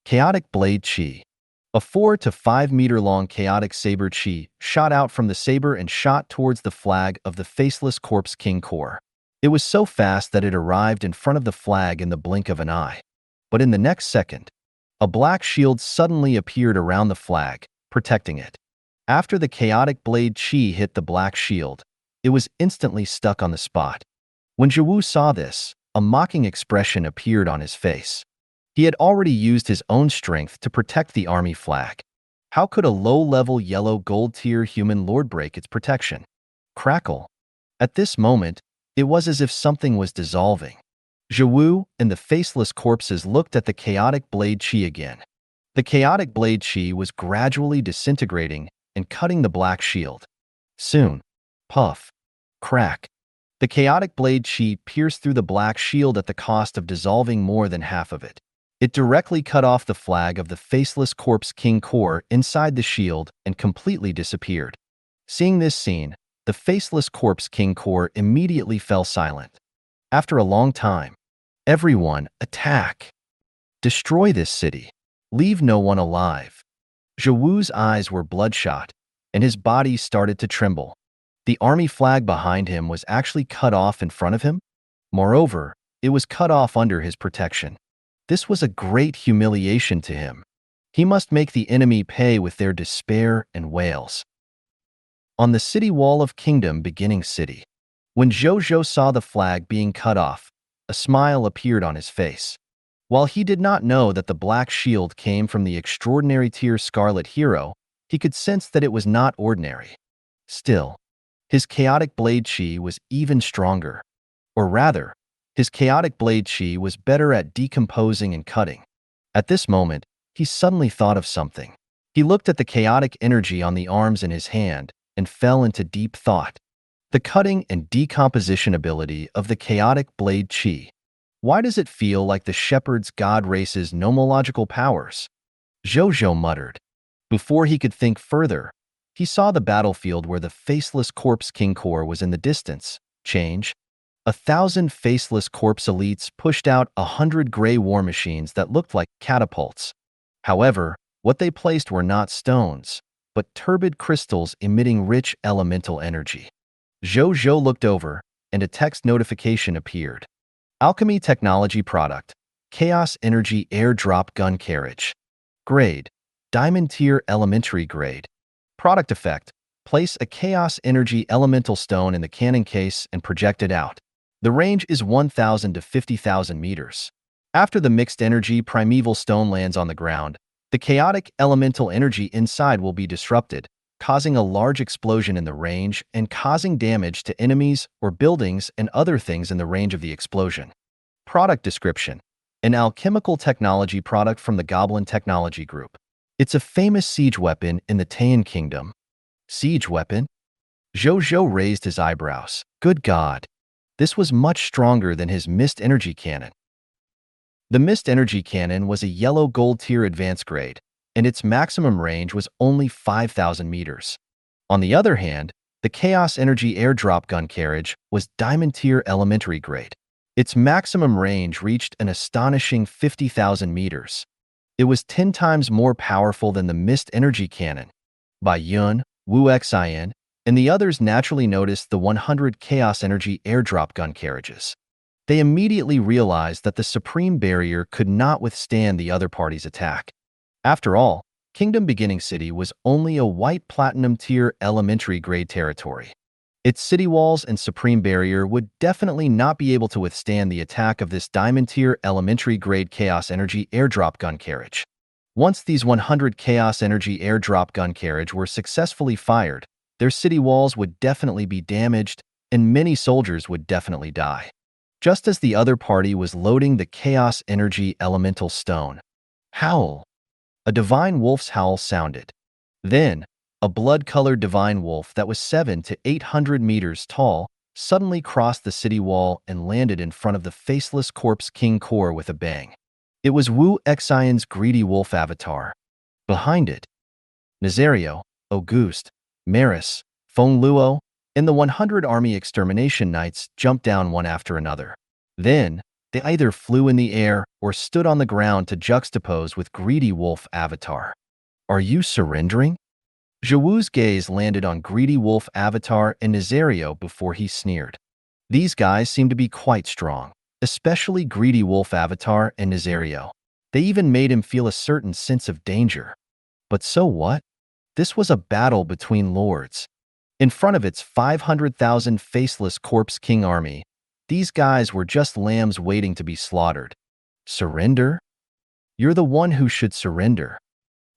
Chaotic Blade Chi. A 4 to 5 meter long chaotic saber chi shot out from the saber and shot towards the flag of the Faceless Corpse King Corps. It was so fast that it arrived in front of the flag in the blink of an eye. But in the next second, a black shield suddenly appeared around the flag, protecting it. After the chaotic blade chi hit the black shield, it was instantly stuck on the spot. When Zhou Wu saw this, a mocking expression appeared on his face. He had already used his own strength to protect the army flag. How could a low-level yellow gold tier human lord break its protection? Crackle. At this moment, it was as if something was dissolving. Zhou Zhou and the faceless corpses looked at the chaotic blade chi again. The chaotic blade chi was gradually disintegrating and cutting the black shield. Soon, puff, crack. The chaotic blade chi pierced through the black shield at the cost of dissolving more than half of it. It directly cut off the flag of the faceless corpse king core inside the shield and completely disappeared. Seeing this scene, the faceless corpse king core immediately fell silent. After a long time, everyone, attack! Destroy this city. Leave no one alive. Zhou Wu's eyes were bloodshot, and his body started to tremble. The army flag behind him was actually cut off in front of him. Moreover, it was cut off under his protection. This was a great humiliation to him. He must make the enemy pay with their despair and wails. On the city wall of Kingdom Beginning City, when Zhou Zhou saw the flag being cut off, a smile appeared on his face. While he did not know that the black shield came from the extraordinary tier Scarlet Hero, he could sense that it was not ordinary. Still, his chaotic blade chi was even stronger. Or rather, his chaotic blade chi was better at decomposing and cutting. At this moment, he suddenly thought of something. He looked at the chaotic energy on the arms in his hand and fell into deep thought. The cutting and decomposition ability of the chaotic blade chi. Why does it feel like the shepherd's god race's nomological powers? Zhou Zhou muttered. Before he could think further, he saw the battlefield where the faceless corpse king core was in the distance. Change. 1,000 faceless corpse elites pushed out 100 gray war machines that looked like catapults. However, what they placed were not stones, but turbid crystals emitting rich elemental energy. Zhou Zhou looked over, and a text notification appeared. Alchemy Technology Product, Chaos Energy Airdrop Gun Carriage. Grade, Diamond Tier Elementary Grade. Product Effect, place a Chaos Energy Elemental Stone in the cannon case and project it out. The range is 1,000 to 50,000 meters. After the mixed energy primeval stone lands on the ground, the chaotic elemental energy inside will be disrupted, causing a large explosion in the range and causing damage to enemies or buildings and other things in the range of the explosion. Product description: an alchemical technology product from the Goblin Technology Group. It's a famous siege weapon in the Taiyan Kingdom. Siege weapon? Zhou Zhou raised his eyebrows. Good God! This was much stronger than his Mist Energy Cannon. The Mist Energy Cannon was a yellow gold tier advanced grade, and its maximum range was only 5,000 meters. On the other hand, the Chaos Energy Airdrop Gun Carriage was Diamond Tier Elementary Grade. Its maximum range reached an astonishing 50,000 meters. It was 10 times more powerful than the Mist Energy Cannon. Bai Yun, Wu Xin, and the others naturally noticed the 100 Chaos Energy Airdrop Gun Carriages. They immediately realized that the Supreme Barrier could not withstand the other party's attack. After all, Kingdom Beginning City was only a white platinum tier elementary grade territory. Its city walls and Supreme Barrier would definitely not be able to withstand the attack of this diamond tier elementary grade Chaos Energy Airdrop Gun Carriage. Once these 100 Chaos Energy Airdrop Gun Carriage were successfully fired, their city walls would definitely be damaged and many soldiers would definitely die. Just as the other party was loading the Chaos Energy Elemental Stone. Howl! A divine wolf's howl sounded. Then, a blood-colored divine wolf that was 700 to 800 meters tall suddenly crossed the city wall and landed in front of the faceless corpse king core with a bang. It was Wu Xian's greedy wolf avatar. Behind it, Nazario, Auguste, Maris, Feng Luo, and the 100 army extermination knights jumped down one after another. Then, they either flew in the air or stood on the ground to juxtapose with greedy wolf avatar. Are you surrendering? Zhou Wu's gaze landed on greedy wolf avatar and Nazario before he sneered. These guys seem to be quite strong, especially greedy wolf avatar and Nazario. They even made him feel a certain sense of danger. But so what? This was a battle between lords. In front of its 500,000 faceless corpse king army, these guys were just lambs waiting to be slaughtered. Surrender? You're the one who should surrender.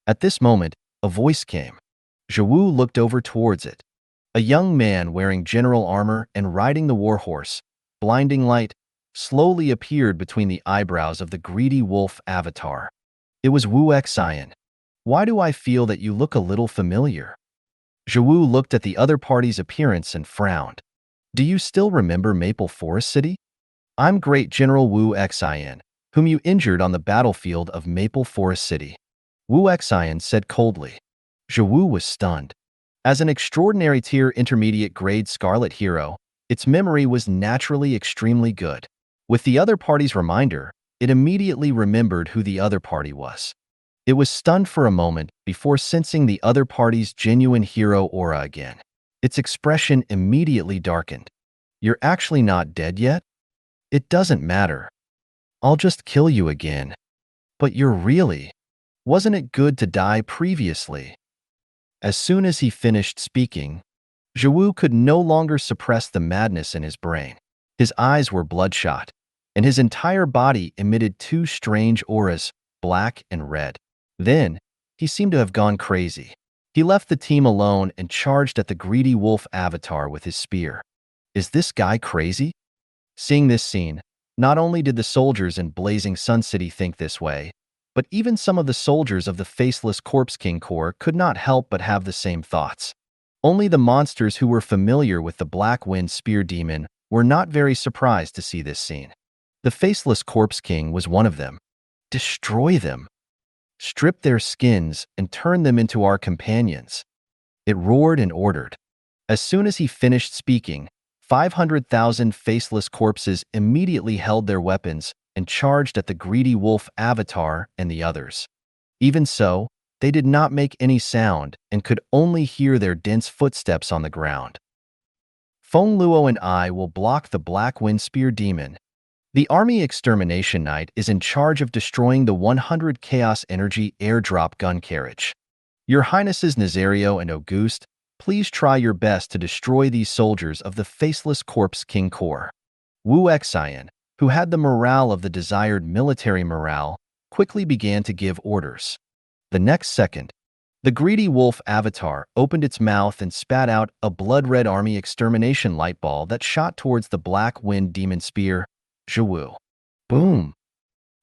At this moment, a voice came. Zhou Wu looked over towards it. A young man wearing general armor and riding the war horse, blinding light, slowly appeared between the eyebrows of the greedy wolf avatar. It was Wu Xian. Why do I feel that you look a little familiar? Zhou Wu looked at the other party's appearance and frowned. Do you still remember Maple Forest City? I'm Great General Wu Xian, whom you injured on the battlefield of Maple Forest City. Wu Xian said coldly. Zhou Wu was stunned. As an extraordinary tier intermediate grade Scarlet hero, its memory was naturally extremely good. With the other party's reminder, it immediately remembered who the other party was. It was stunned for a moment before sensing the other party's genuine hero aura again. Its expression immediately darkened. You're actually not dead yet? It doesn't matter. I'll just kill you again. But you're really. Wasn't it good to die previously? As soon as he finished speaking, Zhou Wu could no longer suppress the madness in his brain. His eyes were bloodshot, and his entire body emitted two strange auras, black and red. Then, he seemed to have gone crazy. He left the team alone and charged at the greedy wolf avatar with his spear. Is this guy crazy? Seeing this scene, not only did the soldiers in Blazing Sun City think this way, but even some of the soldiers of the Faceless Corpse King Corps could not help but have the same thoughts. Only the monsters who were familiar with the Black Wind Spear Demon were not very surprised to see this scene. The Faceless Corpse King was one of them. Destroy them. Strip their skins and turn them into our companions. It roared and ordered. As soon as he finished speaking, 500,000 faceless corpses immediately held their weapons and charged at the greedy wolf avatar and the others. Even so, they did not make any sound and could only hear their dense footsteps on the ground. Feng Luo and I will block the Black Wind Spear Demon. The Army Extermination Knight is in charge of destroying the 100 Chaos Energy airdrop gun carriage. Your Highnesses Nazario and Auguste, please try your best to destroy these soldiers of the Faceless Corpse King Corps. Wu Xian, who had the morale of the desired military morale, quickly began to give orders. The next second, the greedy wolf avatar opened its mouth and spat out a blood-red army extermination light ball that shot towards the Black Wind Demon Spear, Zhou Wu. Boom!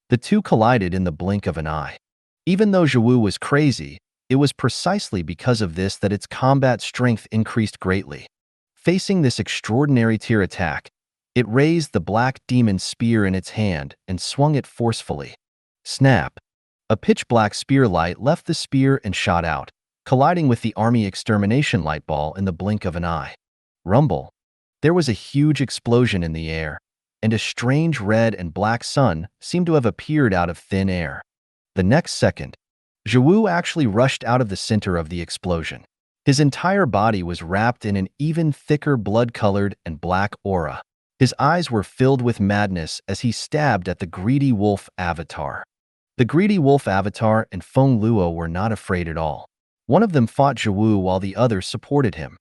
The two collided in the blink of an eye. Even though Zhou Wu was crazy, it was precisely because of this that its combat strength increased greatly. Facing this extraordinary tier attack, it raised the Black Demon Spear in its hand and swung it forcefully. Snap! A pitch-black spear light left the spear and shot out, colliding with the army extermination light ball in the blink of an eye. Rumble! There was a huge explosion in the air, and a strange red and black sun seemed to have appeared out of thin air. The next second, Zhou Wu actually rushed out of the center of the explosion. His entire body was wrapped in an even thicker blood-colored and black aura. His eyes were filled with madness as he stabbed at the greedy wolf avatar. The greedy wolf avatar and Feng Luo were not afraid at all. One of them fought Zhou Wu while the others supported him.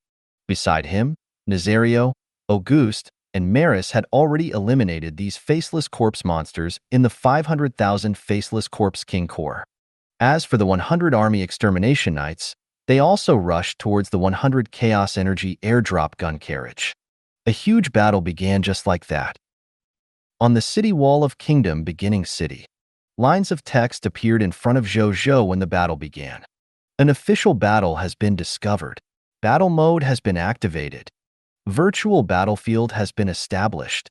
Beside him, Nazario, Auguste, and Maris had already eliminated these faceless corpse monsters in the 500,000 Faceless Corpse King Corps. As for the 100 Army Extermination Knights, they also rushed towards the 100 Chaos Energy airdrop gun carriage. A huge battle began just like that. On the city wall of Kingdom Beginning City, lines of text appeared in front of Zhou Zhou when the battle began. An official battle has been discovered. Battle mode has been activated. Virtual battlefield has been established.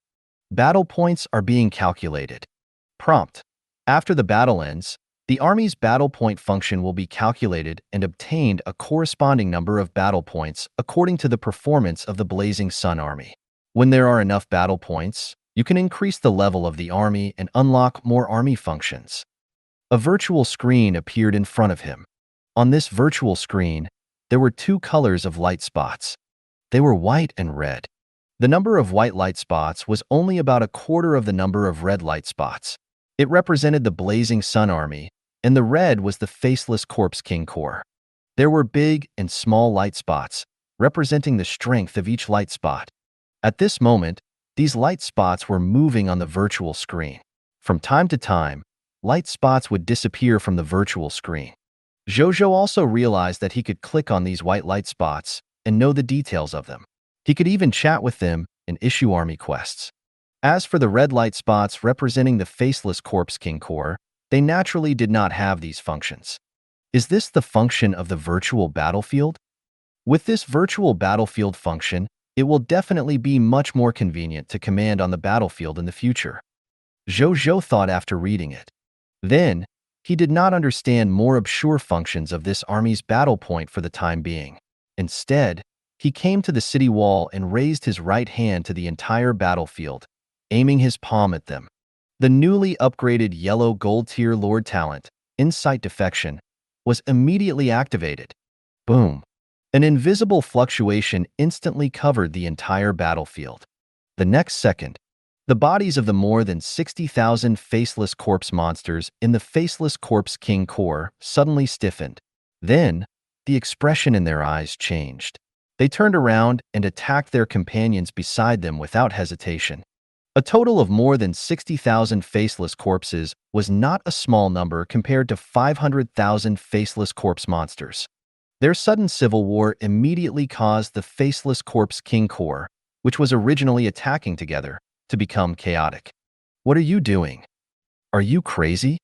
Battle points are being calculated. Prompt. After the battle ends, the Army's battle point function will be calculated and obtained a corresponding number of battle points according to the performance of the Blazing Sun Army. When there are enough battle points, you can increase the level of the army and unlock more army functions. A virtual screen appeared in front of him. On this virtual screen, there were two colors of light spots. They were white and red. The number of white light spots was only about a quarter of the number of red light spots. It represented the Blazing Sun Army, and the red was the Faceless Corpse King Corps. There were big and small light spots, representing the strength of each light spot. At this moment, these light spots were moving on the virtual screen. From time to time, light spots would disappear from the virtual screen. Zhou Zhou also realized that he could click on these white light spots and know the details of them. He could even chat with them and issue army quests. As for the red light spots representing the faceless corpse king core, they naturally did not have these functions. Is this the function of the virtual battlefield? With this virtual battlefield function, it will definitely be much more convenient to command on the battlefield in the future. Zhou Zhou thought after reading it. Then, he did not understand more obscure functions of this army's battle point for the time being. Instead, he came to the city wall and raised his right hand to the entire battlefield, aiming his palm at them. The newly upgraded yellow gold tier Lord Talent, Insight Defection, was immediately activated. Boom! An invisible fluctuation instantly covered the entire battlefield. The next second, the bodies of the more than 60,000 faceless corpse monsters in the Faceless Corpse King core suddenly stiffened. Then, the expression in their eyes changed. They turned around and attacked their companions beside them without hesitation. A total of more than 60,000 faceless corpses was not a small number compared to 500,000 faceless corpse monsters. Their sudden civil war immediately caused the Faceless Corpse King core, which was originally attacking together, to become chaotic. What are you doing? Are you crazy?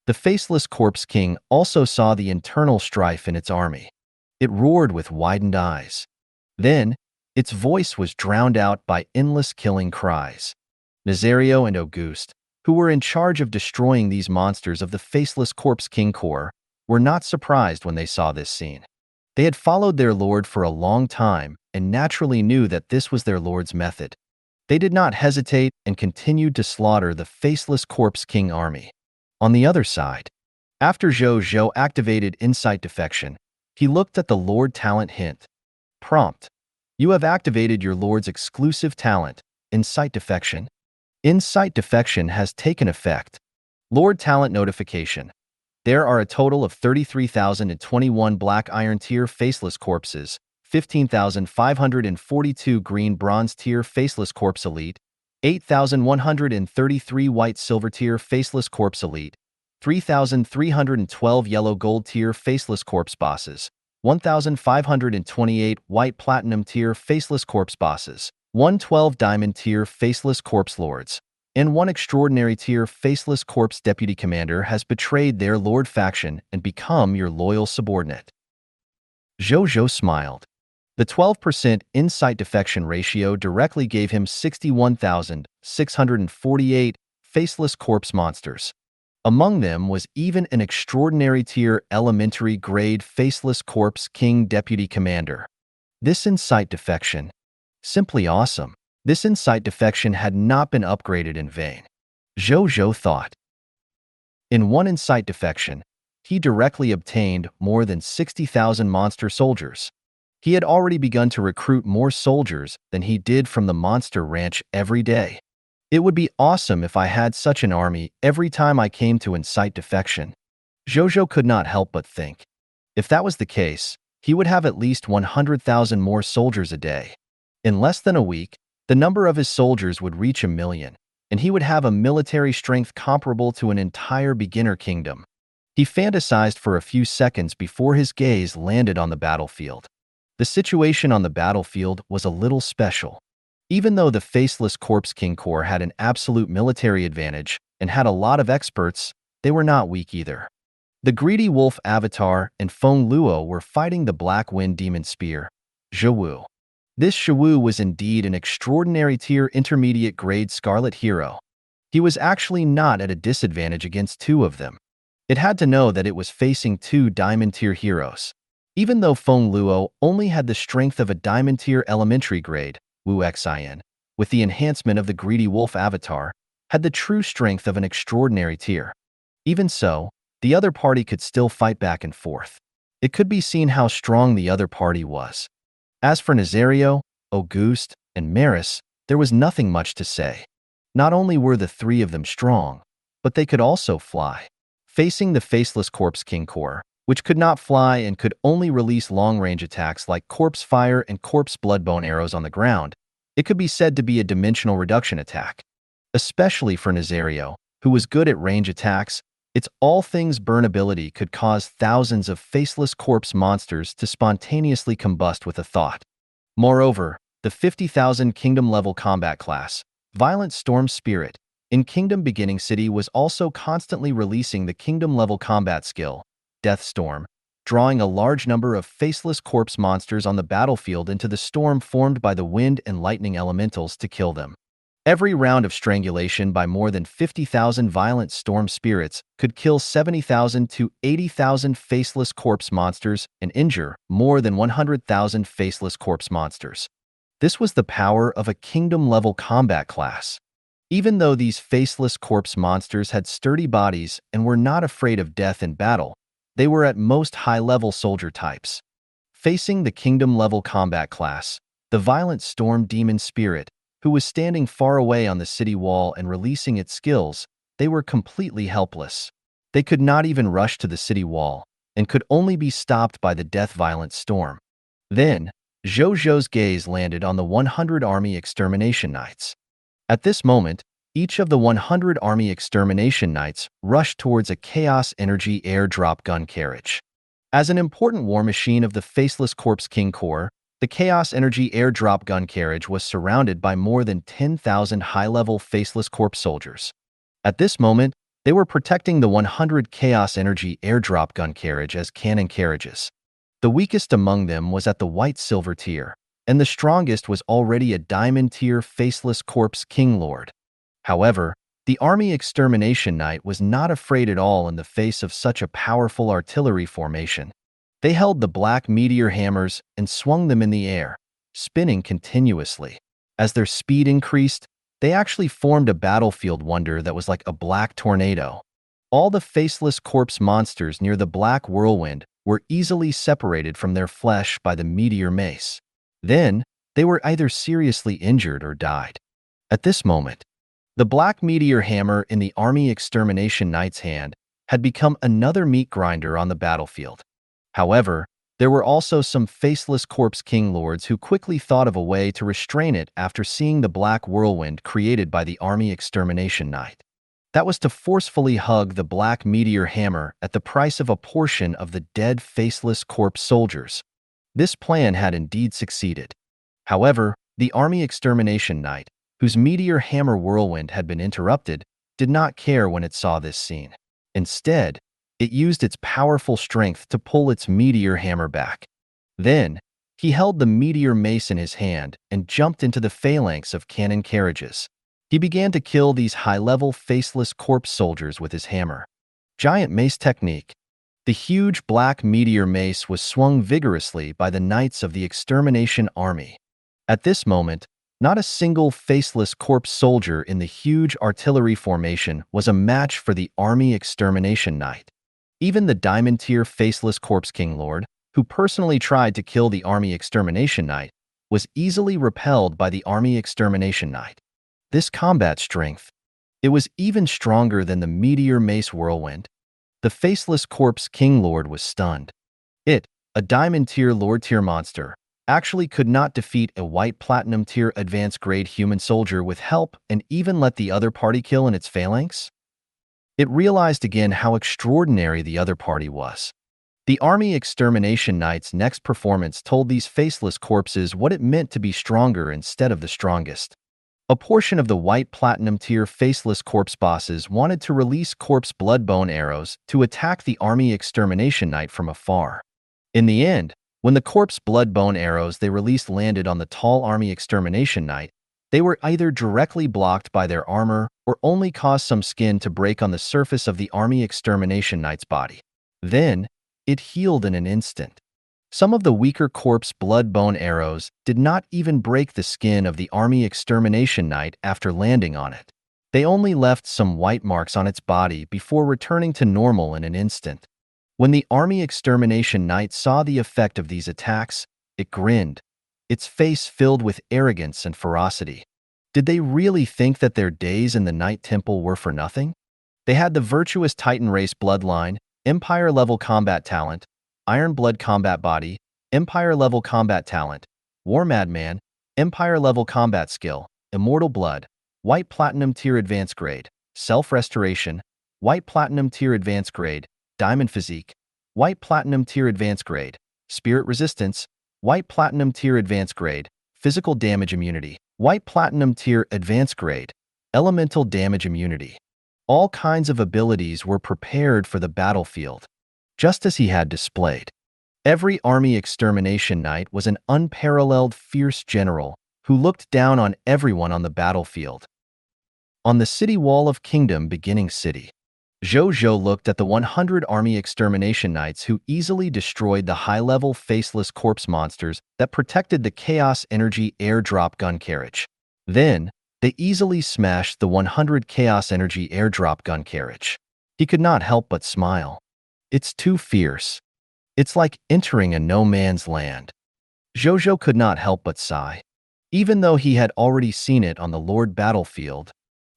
The Faceless Corpse King also saw the internal strife in its army. It roared with widened eyes. Then, its voice was drowned out by endless killing cries. Nazario and Auguste, who were in charge of destroying these monsters of the Faceless Corpse King core, were not surprised when they saw this scene. They had followed their lord for a long time and naturally knew that this was their lord's method. They did not hesitate and continued to slaughter the Faceless Corpse King army. On the other side, after Zhou Zhou activated Insight Defection, he looked at the Lord Talent hint. Prompt: you have activated your lord's exclusive talent, Insight Defection. Insight Defection has taken effect. Lord Talent notification. There are a total of 33,021 Black Iron Tier Faceless Corpses, 15,542 Green Bronze Tier Faceless Corpse Elite, 8,133 White Silver Tier Faceless Corpse Elite, 3,312 Yellow Gold Tier Faceless Corpse Bosses, 1,528 White Platinum Tier Faceless Corpse Bosses, 112 Diamond Tier Faceless Corpse Lords, and one Extraordinary Tier Faceless Corpse Deputy Commander has betrayed their Lord faction and become your loyal subordinate. Zhou Zhou smiled. The 12% Insight Defection ratio directly gave him 61,648 Faceless Corpse monsters. Among them was even an Extraordinary Tier Elementary Grade Faceless Corpse King Deputy Commander. This Insight Defection. Simply awesome. This Insight Defection had not been upgraded in vain. Zhou Zhou thought. In one Insight Defection, he directly obtained more than 60,000 monster soldiers. He had already begun to recruit more soldiers than he did from the monster ranch every day. It would be awesome if I had such an army every time I came to Insight Defection. Zhou Zhou could not help but think. If that was the case, he would have at least 100,000 more soldiers a day. In less than a week, the number of his soldiers would reach 1 million, and he would have a military strength comparable to an entire beginner kingdom. He fantasized for a few seconds before his gaze landed on the battlefield. The situation on the battlefield was a little special. Even though the Faceless Corpse King Corps had an absolute military advantage and had a lot of experts, they were not weak either. The Greedy Wolf Avatar and Feng Luo were fighting the Black Wind Demon Spear, Zhou Zhou. This Zhou Zhou was indeed an extraordinary tier intermediate grade Scarlet hero. He was actually not at a disadvantage against two of them. It had to know that it was facing two diamond tier heroes. Even though Feng Luo only had the strength of a diamond tier elementary grade, Wu Xin, with the enhancement of the Greedy Wolf Avatar, had the true strength of an extraordinary tier. Even so, the other party could still fight back and forth. It could be seen how strong the other party was. As for Nazario, Auguste, and Maris, there was nothing much to say. Not only were the three of them strong, but they could also fly. Facing the Faceless Corpse King Corps, which could not fly and could only release long-range attacks like Corpse Fire and Corpse Bloodbone arrows on the ground, it could be said to be a dimensional reduction attack. Especially for Nazario, who was good at range attacks, its all things burn ability could cause thousands of faceless corpse monsters to spontaneously combust with a thought. Moreover, the 50,000 kingdom level combat class, Violent Storm Spirit in Kingdom Beginning City was also constantly releasing the kingdom-level combat skill, Death Storm, drawing a large number of faceless corpse monsters on the battlefield into the storm formed by the wind and lightning elementals to kill them. Every round of strangulation by more than 50,000 violent storm spirits could kill 70,000 to 80,000 faceless corpse monsters and injure more than 100,000 faceless corpse monsters. This was the power of a kingdom-level combat class. Even though these faceless corpse monsters had sturdy bodies and were not afraid of death in battle, they were at most high-level soldier types. Facing the kingdom-level combat class, the violent storm demon spirit, who was standing far away on the city wall and releasing its skills, they were completely helpless. They could not even rush to the city wall, and could only be stopped by the death-violent storm. Then, Zhou Zhou's gaze landed on the 100 army extermination knights. At this moment, each of the 100 army extermination knights rushed towards a chaos energy airdrop gun carriage. As an important war machine of the Faceless Corpse King Corps, the Chaos Energy airdrop gun carriage was surrounded by more than 10,000 high-level Faceless Corpse soldiers. At this moment, they were protecting the 100 Chaos Energy airdrop gun carriage as cannon carriages. The weakest among them was at the white-silver tier, and the strongest was already a diamond-tier Faceless Corpse King Lord. However, the Army Extermination Knight was not afraid at all in the face of such a powerful artillery formation. They held the black meteor hammers and swung them in the air, spinning continuously. As their speed increased, they actually formed a battlefield wonder that was like a black tornado. All the faceless corpse monsters near the black whirlwind were easily separated from their flesh by the meteor mace. Then, they were either seriously injured or died. At this moment, the black meteor hammer in the Army Extermination Knight's hand had become another meat grinder on the battlefield. However, there were also some faceless corpse king lords who quickly thought of a way to restrain it after seeing the black whirlwind created by the Army Extermination Knight. That was to forcefully hug the black meteor hammer at the price of a portion of the dead faceless corpse soldiers. This plan had indeed succeeded. However, the Army Extermination Knight, whose meteor hammer whirlwind had been interrupted, did not care when it saw this scene. Instead, it used its powerful strength to pull its meteor hammer back. Then, he held the meteor mace in his hand and jumped into the phalanx of cannon carriages. He began to kill these high-level faceless corpse soldiers with his hammer. Giant mace technique. The huge black meteor mace was swung vigorously by the knights of the extermination army. At this moment, not a single faceless corpse soldier in the huge artillery formation was a match for the Army Extermination Knight. Even the diamond-tier Faceless Corpse King Lord, who personally tried to kill the Army Extermination Knight, was easily repelled by the Army Extermination Knight. This combat strength, it was even stronger than the Meteor Mace Whirlwind. The Faceless Corpse King Lord was stunned. It, a diamond-tier Lord-tier monster, actually could not defeat a white platinum-tier advanced-grade human soldier with help and even let the other party kill in its phalanx? It realized again how extraordinary the other party was. The Army Extermination Knight's next performance told these faceless corpses what it meant to be stronger instead of the strongest. A portion of the white platinum-tier faceless corpse bosses wanted to release corpse bloodbone arrows to attack the Army Extermination Knight from afar. In the end, when the corpse bloodbone arrows they released landed on the tall Army Extermination Knight, they were either directly blocked by their armor or only caused some skin to break on the surface of the Army Extermination Knight's body. Then, it healed in an instant. Some of the weaker corpse bloodbone arrows did not even break the skin of the Army Extermination Knight after landing on it. They only left some white marks on its body before returning to normal in an instant. When the Army Extermination Knight saw the effect of these attacks, it grinned, its face filled with arrogance and ferocity. Did they really think that their days in the Night Temple were for nothing? They had the virtuous Titan race bloodline, Empire-level combat talent, Iron Blood combat body, Empire-level combat talent, War Madman, Empire-level combat skill, Immortal Blood, White Platinum tier advanced grade, Self-restoration, White Platinum tier advanced grade, Diamond physique, White Platinum tier advanced grade, Spirit resistance, White Platinum tier advanced grade, Physical damage immunity, White Platinum Tier Advanced Grade, Elemental Damage Immunity. All kinds of abilities were prepared for the battlefield, just as he had displayed. Every army extermination knight was an unparalleled fierce general who looked down on everyone on the battlefield. On the city wall of Kingdom Beginning City, Zhou Zhou looked at the 100 army extermination knights who easily destroyed the high-level faceless corpse monsters that protected the Chaos Energy airdrop gun carriage. Then, they easily smashed the 100 Chaos Energy airdrop gun carriage. He could not help but smile. It's too fierce. It's like entering a no-man's land. Zhou Zhou could not help but sigh, even though he had already seen it on the Lord battlefield.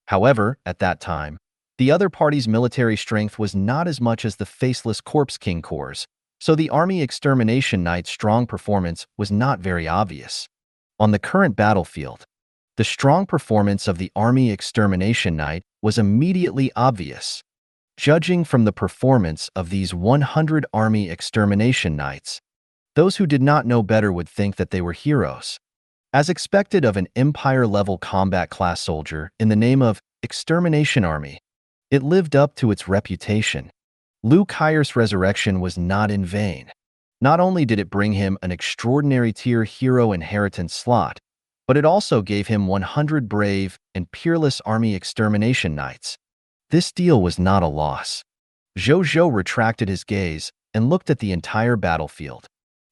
However, at that time, the other party's military strength was not as much as the faceless Corpse King Corps, so the Army Extermination Knight's strong performance was not very obvious. On the current battlefield, the strong performance of the Army Extermination Knight was immediately obvious. Judging from the performance of these 100 Army Extermination Knights, those who did not know better would think that they were heroes. As expected of an Empire-level combat class soldier in the name of Extermination Army, it lived up to its reputation. Liu Kai's resurrection was not in vain. Not only did it bring him an extraordinary tier hero inheritance slot, but it also gave him 100 brave and peerless army extermination knights. This deal was not a loss. Zhou Zhou retracted his gaze and looked at the entire battlefield.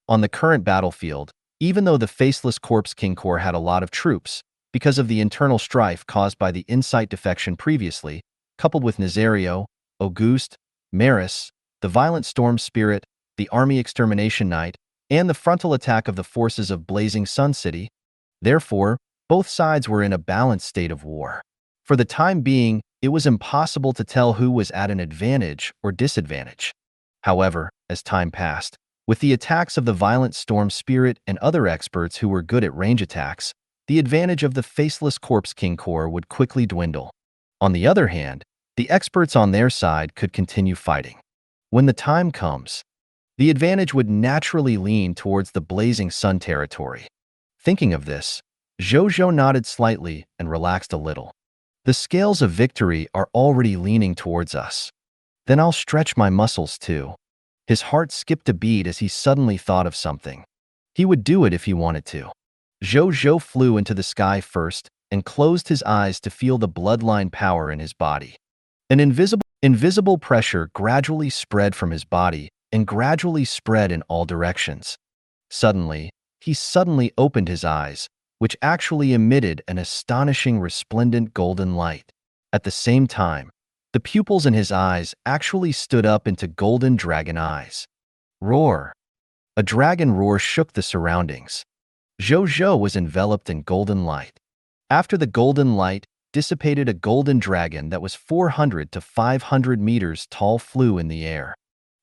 On the current battlefield, even though the Faceless Corpse King Corps had a lot of troops, because of the internal strife caused by the Insight defection previously, coupled with Nazario, Auguste, Maris, the Violent Storm Spirit, the Army Extermination Knight, and the frontal attack of the forces of Blazing Sun City, therefore, both sides were in a balanced state of war. For the time being, it was impossible to tell who was at an advantage or disadvantage. However, as time passed, with the attacks of the Violent Storm Spirit and other experts who were good at range attacks, the advantage of the Faceless Corpse King Corps would quickly dwindle. On the other hand, the experts on their side could continue fighting. When the time comes, the advantage would naturally lean towards the Blazing Sun territory. Thinking of this, Zhou Zhou nodded slightly and relaxed a little. The scales of victory are already leaning towards us. Then I'll stretch my muscles too. His heart skipped a beat as he suddenly thought of something. He would do it if he wanted to. Zhou Zhou flew into the sky first and closed his eyes to feel the bloodline power in his body. An invisible pressure gradually spread from his body and gradually spread in all directions. Suddenly, he opened his eyes, which actually emitted an astonishing resplendent golden light. At the same time, the pupils in his eyes actually stood up into golden dragon eyes. Roar! A dragon roar shook the surroundings. Zhou Zhou was enveloped in golden light. After the golden light dissipated, a golden dragon that was 400 to 500 meters tall flew in the air.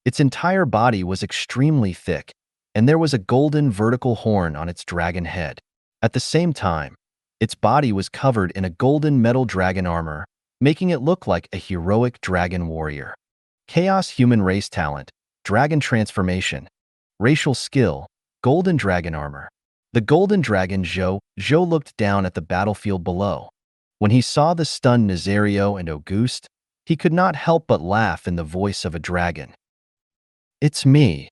Its entire body was extremely thick, and there was a golden vertical horn on its dragon head. At the same time, its body was covered in a golden metal dragon armor, making it look like a heroic dragon warrior. Chaos human race talent, dragon transformation, racial skill, golden dragon armor. The golden dragon Zhou Zhou looked down at the battlefield below. When he saw the stunned Nazario and Auguste, he could not help but laugh in the voice of a dragon. It's me.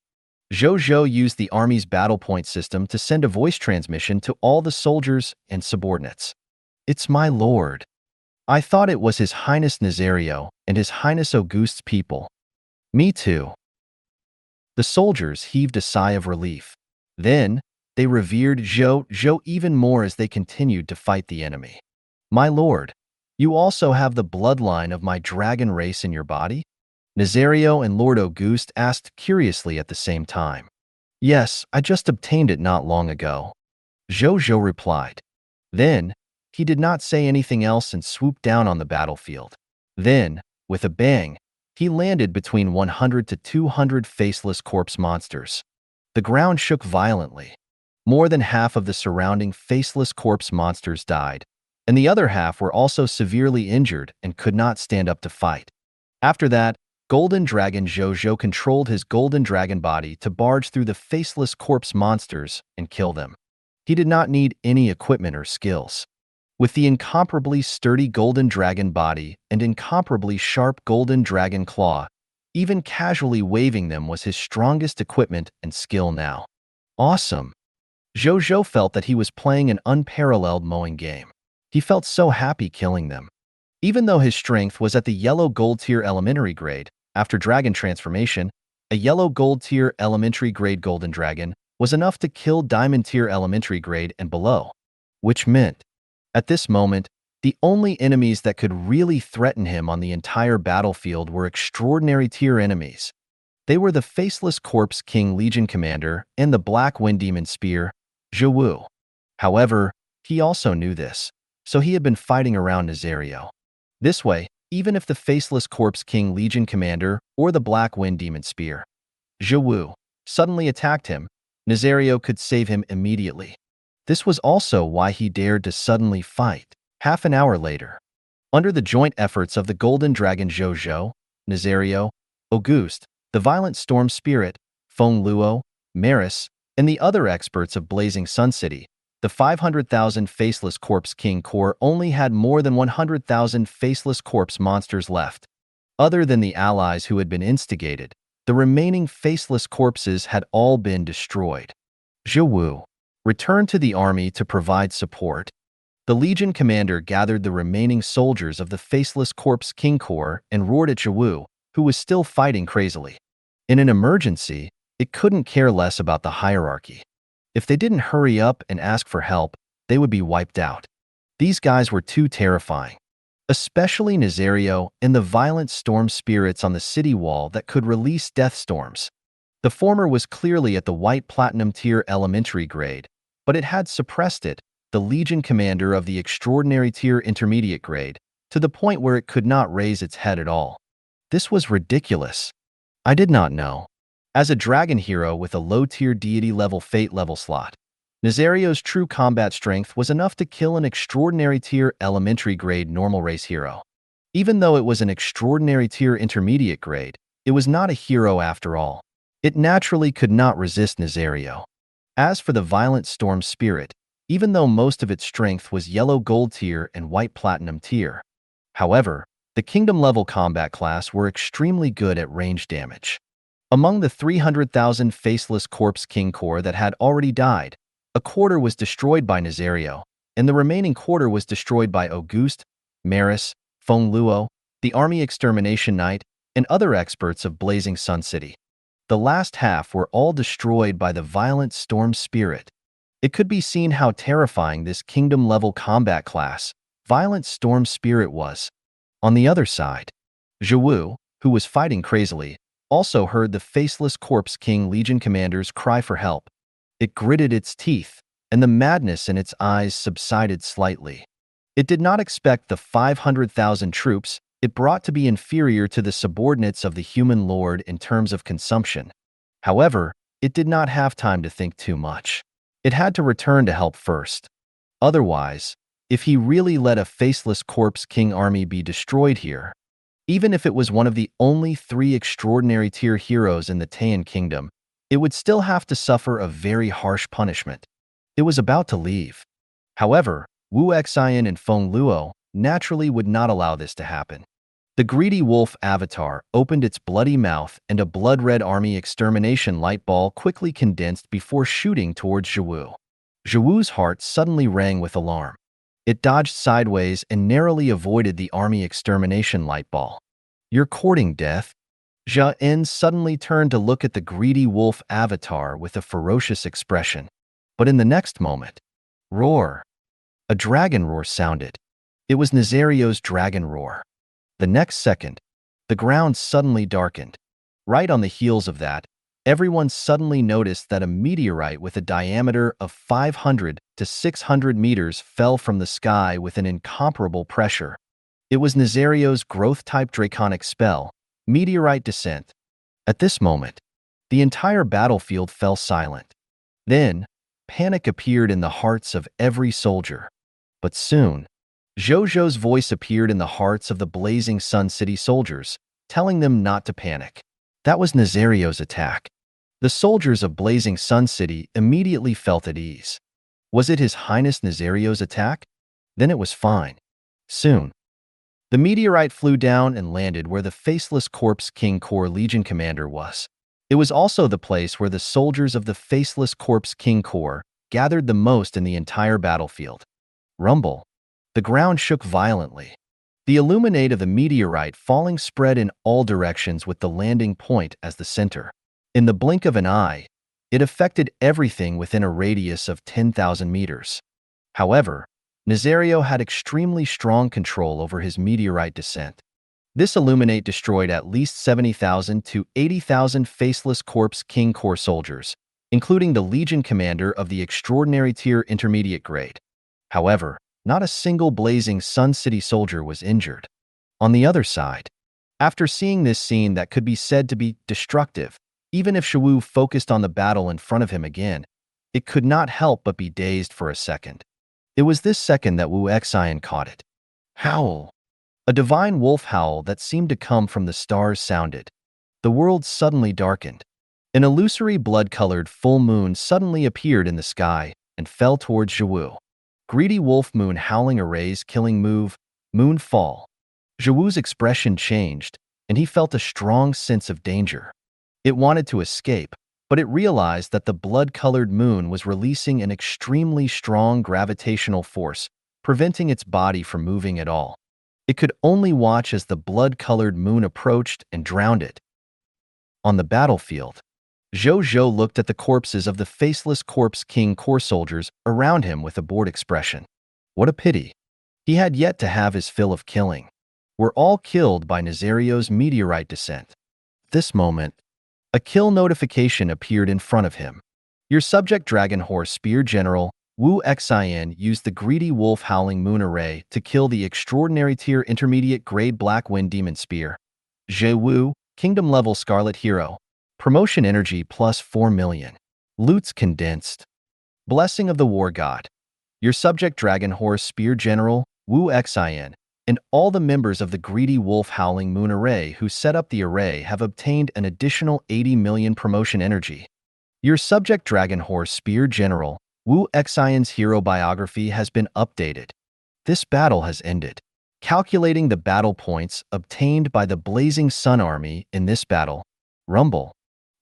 Zhou Zhou used the army's battle point system to send a voice transmission to all the soldiers and subordinates. It's my lord. I thought it was His Highness Nazario and His Highness Auguste's people. Me too. The soldiers heaved a sigh of relief. Then, they revered Zhou Zhou even more as they continued to fight the enemy. My lord, you also have the bloodline of my dragon race in your body? Nazario and Lord Auguste asked curiously at the same time. Yes, I just obtained it not long ago. Zhou Zhou replied. Then, he did not say anything else and swooped down on the battlefield. Then, with a bang, he landed between 100 to 200 faceless corpse monsters. The ground shook violently. More than half of the surrounding faceless corpse monsters died, and the other half were also severely injured and could not stand up to fight. After that, Golden Dragon Zhou Zhou controlled his golden dragon body to barge through the faceless corpse monsters and kill them. He did not need any equipment or skills. With the incomparably sturdy golden dragon body and incomparably sharp golden dragon claw, even casually waving them was his strongest equipment and skill now. Awesome! Zhou Zhou felt that he was playing an unparalleled mowing game. He felt so happy killing them. Even though his strength was at the yellow gold tier elementary grade, after dragon transformation, a yellow gold tier elementary grade golden dragon was enough to kill diamond tier elementary grade and below, which meant, at this moment, the only enemies that could really threaten him on the entire battlefield were extraordinary tier enemies. They were the Faceless Corpse King Legion Commander and the Black Wind Demon Spear, Zhou Zhou. However, he also knew this, so he had been fighting around Nazario. This way, even if the Faceless Corpse King Legion Commander or the Black Wind Demon Spear, Zhou Zhou, suddenly attacked him, Nazario could save him immediately. This was also why he dared to suddenly fight. Half an hour later, under the joint efforts of the Golden Dragon Zhou Zhou, Nazario, Auguste, the Violent Storm Spirit, Feng Luo, Maris, and the other experts of Blazing Sun City, the 500,000 Faceless Corpse King Corps only had more than 100,000 Faceless Corpse monsters left. Other than the allies who had been instigated, the remaining Faceless Corpses had all been destroyed. Zhou Zhou returned to the army to provide support. The Legion commander gathered the remaining soldiers of the Faceless Corpse King Corps and roared at Zhou Zhou, who was still fighting crazily. In an emergency, it couldn't care less about the hierarchy. If they didn't hurry up and ask for help, they would be wiped out. These guys were too terrifying. Especially Nazario and the violent storm spirits on the city wall that could release death storms. The former was clearly at the white platinum tier elementary grade, but it had suppressed it, the Legion commander of the extraordinary tier intermediate grade, to the point where it could not raise its head at all. This was ridiculous. I did not know. As a dragon hero with a low-tier deity level fate level slot, Nazario's true combat strength was enough to kill an extraordinary tier elementary grade normal race hero. Even though it was an extraordinary tier intermediate grade, it was not a hero after all. It naturally could not resist Nazario. As for the violent storm spirit, even though most of its strength was yellow gold tier and white platinum tier, however, the kingdom level combat class were extremely good at range damage. Among the 300,000 Faceless Corpse King Corps that had already died, a quarter was destroyed by Nazario, and the remaining quarter was destroyed by Auguste, Maris, Feng Luo, the Army Extermination Knight, and other experts of Blazing Sun City. The last half were all destroyed by the violent storm spirit. It could be seen how terrifying this kingdom-level combat class, Violent Storm Spirit, was. On the other side, Zhou Zhou, who was fighting crazily, also heard the Faceless Corpse King Legion commander's cry for help. It gritted its teeth, and the madness in its eyes subsided slightly. It did not expect the 500,000 troops it brought to be inferior to the subordinates of the human lord in terms of consumption. However, it did not have time to think too much. It had to return to help first. Otherwise, if he really let a Faceless Corpse King army be destroyed here, even if it was one of the only 3 extraordinary tier heroes in the Taiyan Kingdom, it would still have to suffer a very harsh punishment. It was about to leave. However, Wu Xian and Feng Luo naturally would not allow this to happen. The greedy wolf avatar opened its bloody mouth and a blood-red army extermination light ball quickly condensed before shooting towards Zhou Zhou. Zhou Zhou's heart suddenly rang with alarm. It dodged sideways and narrowly avoided the army extermination light ball. "You're courting death?" Zhao En suddenly turned to look at the greedy wolf avatar with a ferocious expression. But in the next moment, roar! A dragon roar sounded. It was Nazario's dragon roar. The next second, the ground suddenly darkened. Right on the heels of that, everyone suddenly noticed that a meteorite with a diameter of 500 to 600 meters fell from the sky with an incomparable pressure. It was Nazario's growth-type draconic spell, Meteorite Descent. At this moment, the entire battlefield fell silent. Then, panic appeared in the hearts of every soldier. But soon, Zhou Zhou's voice appeared in the hearts of the Blazing Sun City soldiers, telling them not to panic. That was Nazario's attack. The soldiers of Blazing Sun City immediately felt at ease. Was it His Highness Nazario's attack? Then it was fine. Soon, the meteorite flew down and landed where the Faceless Corpse King Corps Legion commander was. It was also the place where the soldiers of the Faceless Corpse King Corps gathered the most in the entire battlefield. Rumble. The ground shook violently. The illuminate of the meteorite falling spread in all directions with the landing point as the center. In the blink of an eye, it affected everything within a radius of 10,000 meters. However, Nazario had extremely strong control over his meteorite descent. This illuminate destroyed at least 70,000 to 80,000 Faceless Corpse King Corps soldiers, including the Legion commander of the Extraordinary Tier Intermediate grade. However, not a single Blazing Sun City soldier was injured. On the other side, after seeing this scene that could be said to be destructive, even if Zhou Zhou focused on the battle in front of him again, it could not help but be dazed for a second. It was this second that Wu Xian caught it. Howl! A divine wolf howl that seemed to come from the stars sounded. The world suddenly darkened. An illusory blood-colored full moon suddenly appeared in the sky and fell towards Zhou Zhou. Greedy wolf moon howling arrays killing move, moon fall. Zhou Wu's expression changed, and he felt a strong sense of danger. It wanted to escape, but it realized that the blood-colored moon was releasing an extremely strong gravitational force, preventing its body from moving at all. It could only watch as the blood-colored moon approached and drowned it. On the battlefield, Zhou Zhou looked at the corpses of the Faceless Corpse King Corps soldiers around him with a bored expression. What a pity. He had yet to have his fill of killing. Were all killed by Nazario's meteorite descent. This moment, a kill notification appeared in front of him. Your subject Dragon Horse Spear General, Wu Xian, used the Greedy Wolf Howling Moon Array to kill the Extraordinary Tier Intermediate Grade Black Wind Demon Spear. Zhe Wu, Kingdom Level Scarlet Hero. Promotion Energy plus 4 million. Loots Condensed. Blessing of the War God. Your subject Dragon Horse Spear General, Wu Xian, and all the members of the Greedy Wolf Howling Moon Array who set up the array have obtained an additional 80 million promotion energy. Your subject Dragon Horse Spear General, Wu Xian's hero biography has been updated. This battle has ended. Calculating the battle points obtained by the Blazing Sun Army in this battle. Rumble.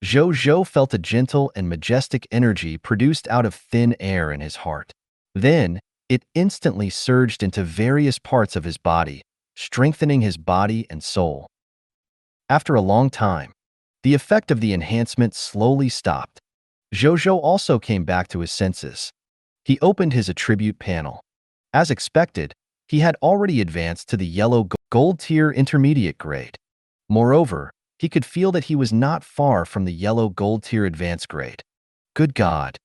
Zhou Zhou felt a gentle and majestic energy produced out of thin air in his heart. Then, it instantly surged into various parts of his body, strengthening his body and soul. After a long time, the effect of the enhancement slowly stopped. Zhou Zhou also came back to his senses. He opened his attribute panel. As expected, he had already advanced to the yellow gold tier intermediate grade. Moreover, he could feel that he was not far from the yellow gold tier advanced grade. Good God!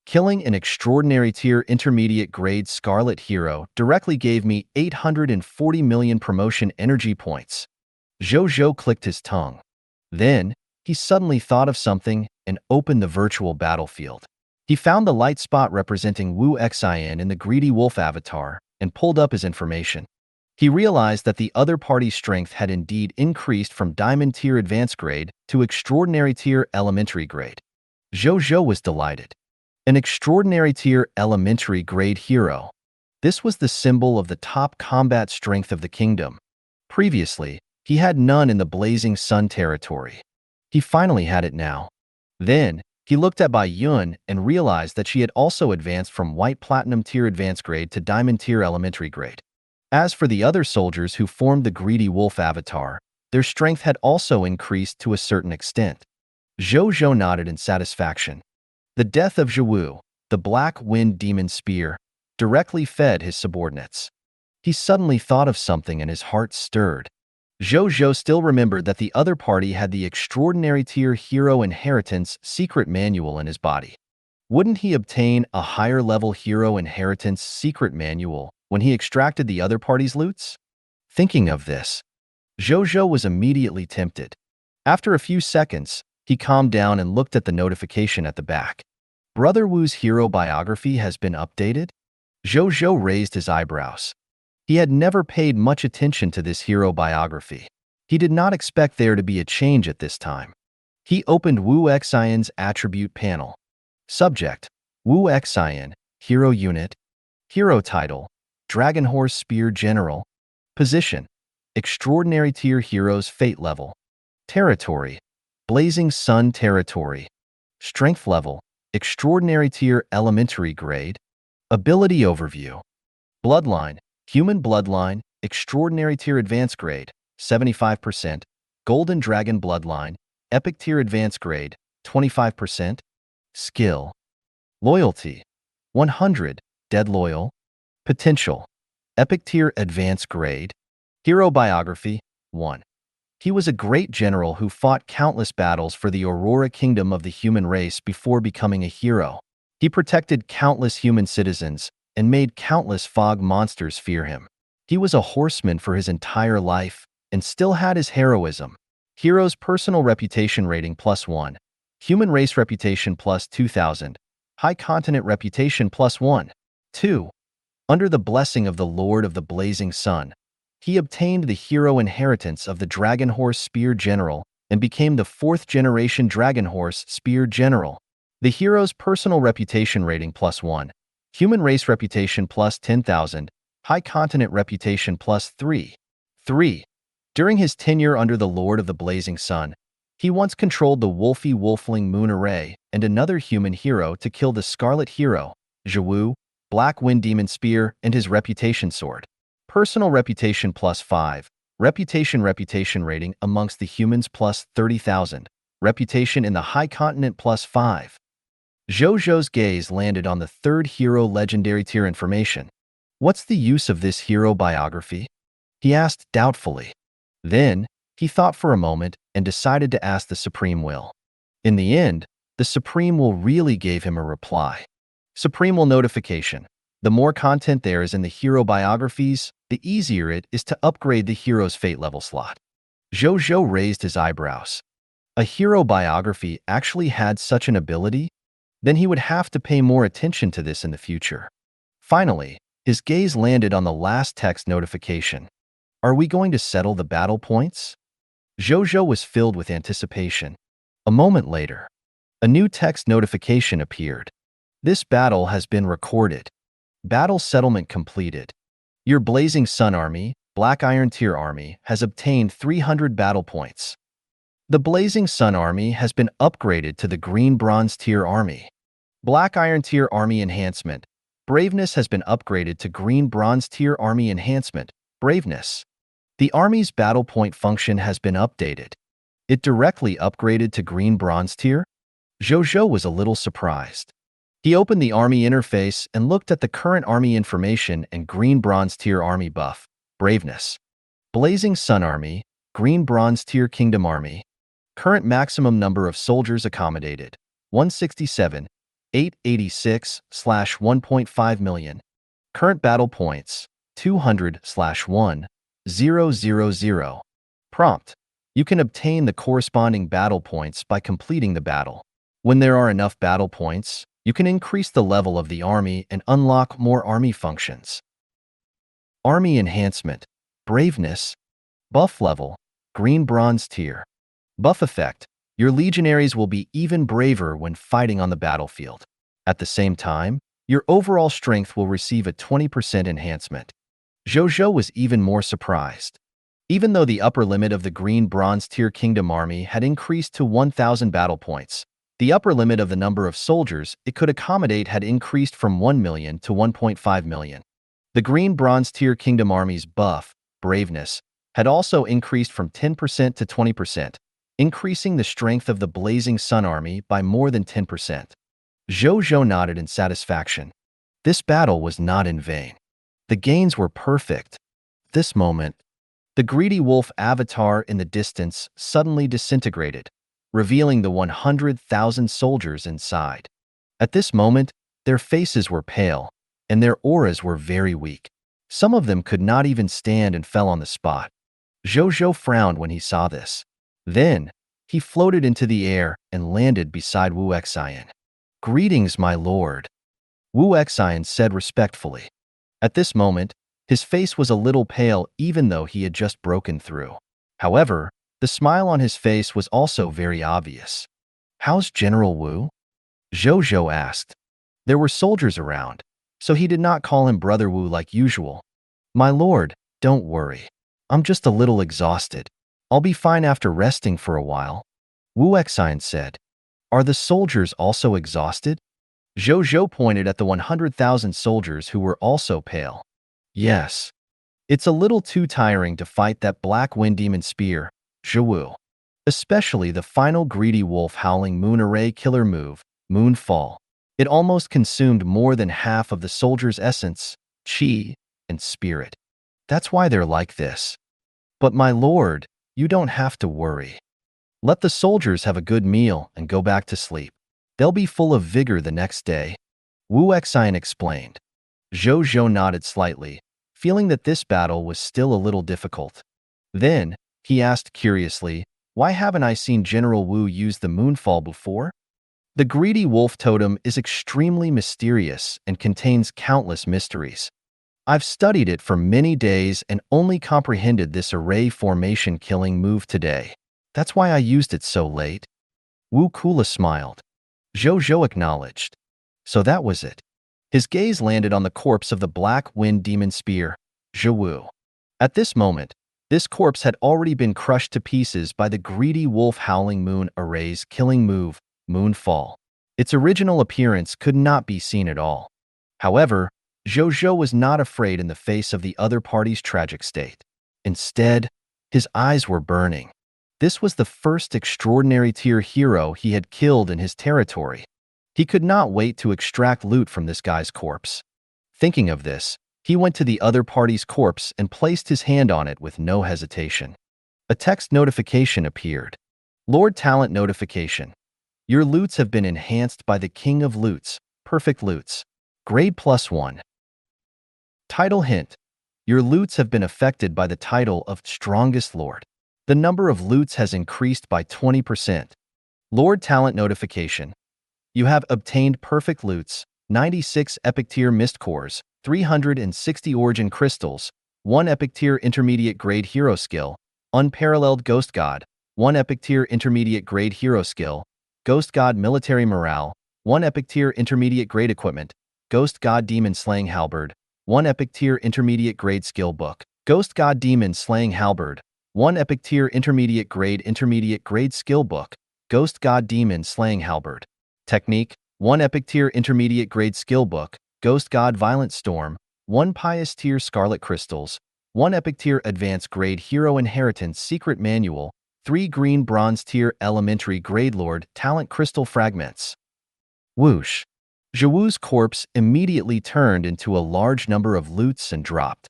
Killing an extraordinary tier intermediate grade Scarlet Hero directly gave me 840 million promotion energy points. Zhou Zhou clicked his tongue. Then, he suddenly thought of something and opened the virtual battlefield. He found the light spot representing Wu Xian in the Greedy Wolf avatar and pulled up his information. He realized that the other party's strength had indeed increased from Diamond Tier Advanced Grade to Extraordinary Tier Elementary Grade. Zhou Zhou was delighted. An Extraordinary Tier Elementary Grade hero. This was the symbol of the top combat strength of the kingdom. Previously, he had none in the Blazing Sun territory. He finally had it now. Then, he looked at Bai Yun and realized that she had also advanced from White Platinum Tier Advanced Grade to Diamond Tier Elementary Grade. As for the other soldiers who formed the Greedy Wolf avatar, their strength had also increased to a certain extent. Zhou Zhou nodded in satisfaction. The death of Zhou Wu, the Black Wind Demon Spear, directly fed his subordinates. He suddenly thought of something and his heart stirred. Zhou Zhou still remembered that the other party had the Extraordinary Tier Hero Inheritance secret manual in his body. Wouldn't he obtain a higher-level Hero Inheritance secret manual when he extracted the other party's loots? Thinking of this, Zhou Zhou was immediately tempted. After a few seconds, he calmed down and looked at the notification at the back. Brother Wu's hero biography has been updated? Zhou Zhou raised his eyebrows. He had never paid much attention to this hero biography. He did not expect there to be a change at this time. He opened Wu Xian's attribute panel. Subject: Wu Xian, Hero unit. Hero title, Dragon Horse Spear General. Position, Extraordinary Tier Heroes Fate Level. Territory, Blazing Sun Territory. Strength level, Extraordinary Tier Elementary Grade. Ability Overview. Bloodline, Human Bloodline, Extraordinary Tier Advanced Grade, 75%. Golden Dragon Bloodline, Epic Tier Advanced Grade, 25%. Skill. Loyalty, 100, Dead Loyal. Potential, Epic Tier Advanced Grade. Hero Biography, 1. He was a great general who fought countless battles for the Aurora Kingdom of the human race before becoming a hero. He protected countless human citizens and made countless fog monsters fear him. He was a horseman for his entire life and still had his heroism. Hero's personal reputation rating +1. Human race reputation +2000. High continent reputation +1. 2. Under the blessing of the Lord of the Blazing Sun, he obtained the hero inheritance of the Dragon Horse Spear General and became the 4th-generation Dragon Horse Spear General. The hero's personal reputation rating +1. Human race reputation +10,000. High continent reputation +3. 3. During his tenure under the Lord of the Blazing Sun, he once controlled the Wolfy Wolfling Moon Array and another human hero to kill the Scarlet Hero, Zhou Zhou, Black Wind Demon Spear, and his reputation sword. Personal reputation +5. Reputation rating amongst the humans +30,000. Reputation in the high continent +5. Zhou Zhou's gaze landed on the 3rd hero legendary tier information. What's the use of this hero biography? He asked doubtfully. Then, he thought for a moment and decided to ask the Supreme Will. In the end, the Supreme Will really gave him a reply. Supreme Will notification. The more content there is in the hero biographies, the easier it is to upgrade the hero's fate level slot. Zhou Zhou raised his eyebrows. A hero biography actually had such an ability? Then he would have to pay more attention to this in the future. Finally, his gaze landed on the last text notification. Are we going to settle the battle points? Zhou Zhou was filled with anticipation. A moment later, a new text notification appeared. This battle has been recorded. Battle settlement completed. Your Blazing Sun Army, Black Iron Tier Army, has obtained 300 battle points. The Blazing Sun Army has been upgraded to the Green Bronze Tier Army. Black Iron Tier Army Enhancement. Braveness has been upgraded to Green Bronze Tier Army Enhancement. Braveness. The Army's battle point function has been updated. It directly upgraded to Green Bronze Tier? Zhou Zhou was a little surprised. He opened the Army interface and looked at the current Army information and Green Bronze Tier Army buff, Braveness. Blazing Sun Army, Green Bronze Tier Kingdom Army. Current maximum number of soldiers accommodated, 167, 886/1.5 million. Current battle points, 200/1,000. Prompt. You can obtain the corresponding battle points by completing the battle. When there are enough battle points, you can increase the level of the army and unlock more army functions. Army Enhancement. Braveness. Buff level, Green Bronze Tier. Buff effect. Your legionaries will be even braver when fighting on the battlefield. At the same time, your overall strength will receive a 20% enhancement. Zhou Zhou was even more surprised. Even though the upper limit of the Green Bronze Tier Kingdom Army had increased to 1,000 battle points, the upper limit of the number of soldiers it could accommodate had increased from 1 million to 1.5 million. The Green Bronze Tier Kingdom Army's buff, Braveness, had also increased from 10% to 20%, increasing the strength of the Blazing Sun Army by more than 10%. Zhou Zhou nodded in satisfaction. This battle was not in vain. The gains were perfect. At this moment, the greedy wolf avatar in the distance suddenly disintegrated, revealing the 100,000 soldiers inside. At this moment, their faces were pale, and their auras were very weak. Some of them could not even stand and fell on the spot. Zhou Zhou frowned when he saw this. Then, he floated into the air and landed beside Wu Xian. "Greetings, my lord," Wu Xian said respectfully. At this moment, his face was a little pale even though he had just broken through. However, the smile on his face was also very obvious. "How's General Wu?" Zhou Zhou asked. There were soldiers around, so he did not call him Brother Wu like usual. My lord, don't worry. I'm just a little exhausted. I'll be fine after resting for a while. Wu Exine said. Are the soldiers also exhausted? Zhou Zhou pointed at the 100,000 soldiers who were also pale. Yes. It's a little too tiring to fight that black wind demon spear, Zhou. Especially the final greedy wolf howling moon array killer move, Moonfall. It almost consumed more than half of the soldier's essence, chi, and spirit. That's why they're like this. But my lord, you don't have to worry. Let the soldiers have a good meal and go back to sleep. They'll be full of vigor the next day. Wu Exine explained. Zhou Zhou nodded slightly, feeling that this battle was still a little difficult. Then, he asked curiously, why haven't I seen General Wu use the Moonfall before? The greedy wolf totem is extremely mysterious and contains countless mysteries. I've studied it for many days and only comprehended this array formation killing move today. That's why I used it so late. Wu Kula smiled. Zhou Zhou acknowledged. So that was it. His gaze landed on the corpse of the black wind demon spear, Zhou. At this moment, this corpse had already been crushed to pieces by the greedy wolf howling moon array's killing move, Moonfall. Its original appearance could not be seen at all. However, Zhou Zhou was not afraid in the face of the other party's tragic state. Instead, his eyes were burning. This was the first extraordinary tier hero he had killed in his territory. He could not wait to extract loot from this guy's corpse. Thinking of this, he went to the other party's corpse and placed his hand on it with no hesitation. A text notification appeared. Lord Talent notification. Your loots have been enhanced by the King of Loots, Perfect Loots. Grade +1. Title hint. Your loots have been affected by the title of Strongest Lord. The number of loots has increased by 20%. Lord Talent notification. You have obtained Perfect Loots, 96 Epic Tier Mist Cores, 360 Origin Crystals, 1 Epic Tier Intermediate Grade Hero Skill, Unparalleled Ghost God, 1 Epic Tier Intermediate Grade Hero Skill, Ghost God Military Morale, 1 Epic Tier Intermediate Grade Equipment, Ghost God Demon Slaying Halberd, 1 Epic Tier Intermediate Grade Skill Book, Ghost God Demon Slaying Halberd, 1 Epic Tier Intermediate Grade Skill Book, Ghost God Demon Slaying Halberd. Technique, 1 Epic Tier Intermediate Grade Skill Book, Ghost God Violent Storm, 1 Pious Tier Scarlet Crystals, 1 Epic Tier Advanced Grade Hero Inheritance Secret Manual, 3 Green Bronze Tier Elementary Grade Lord Talent Crystal Fragments. Whoosh! Zhou's corpse immediately turned into a large number of loots and dropped.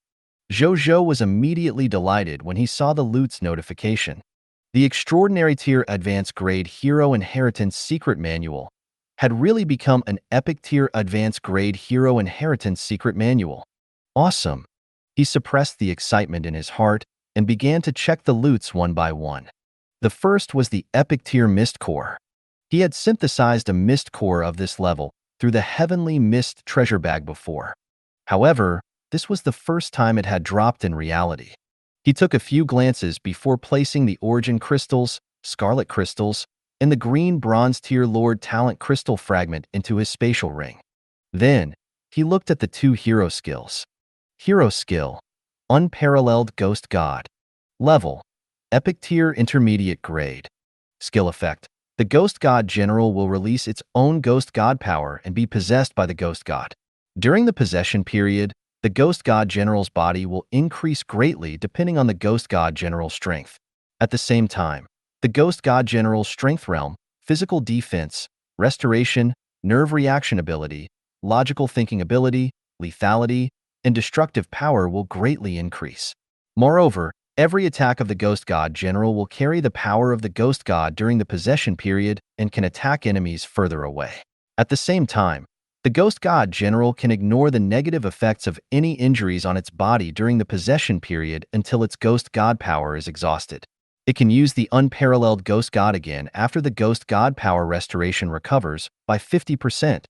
Zhou Zhou was immediately delighted when he saw the loots notification. The Extraordinary Tier Advanced Grade Hero Inheritance Secret Manual had really become an Epic Tier Advanced Grade Hero Inheritance Secret Manual. Awesome! He suppressed the excitement in his heart and began to check the loots one by one. The first was the Epic Tier Mist Core. He had synthesized a Mist Core of this level through the Heavenly Mist treasure bag before. However, this was the first time it had dropped in reality. He took a few glances before placing the Origin Crystals, Scarlet Crystals, and the Green Bronze Tier Lord Talent Crystal Fragment into his spatial ring. Then, he looked at the 2 hero skills. Hero Skill, Unparalleled Ghost God. Level, Epic Tier Intermediate Grade. Skill Effect, the Ghost God General will release its own Ghost God power and be possessed by the Ghost God. During the possession period, the Ghost God General's body will increase greatly depending on the Ghost God General's strength. At the same time, the Ghost God General's strength realm, physical defense, restoration, nerve reaction ability, logical thinking ability, lethality, and destructive power will greatly increase. Moreover, every attack of the Ghost God General will carry the power of the Ghost God during the possession period and can attack enemies further away. At the same time, the Ghost God General can ignore the negative effects of any injuries on its body during the possession period until its Ghost God power is exhausted. It can use the Unparalleled Ghost God again after the Ghost God power restoration recovers by 50%.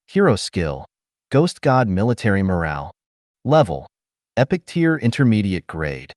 Hero Skill, Ghost God Military Morale. Level, Epic Tier Intermediate Grade.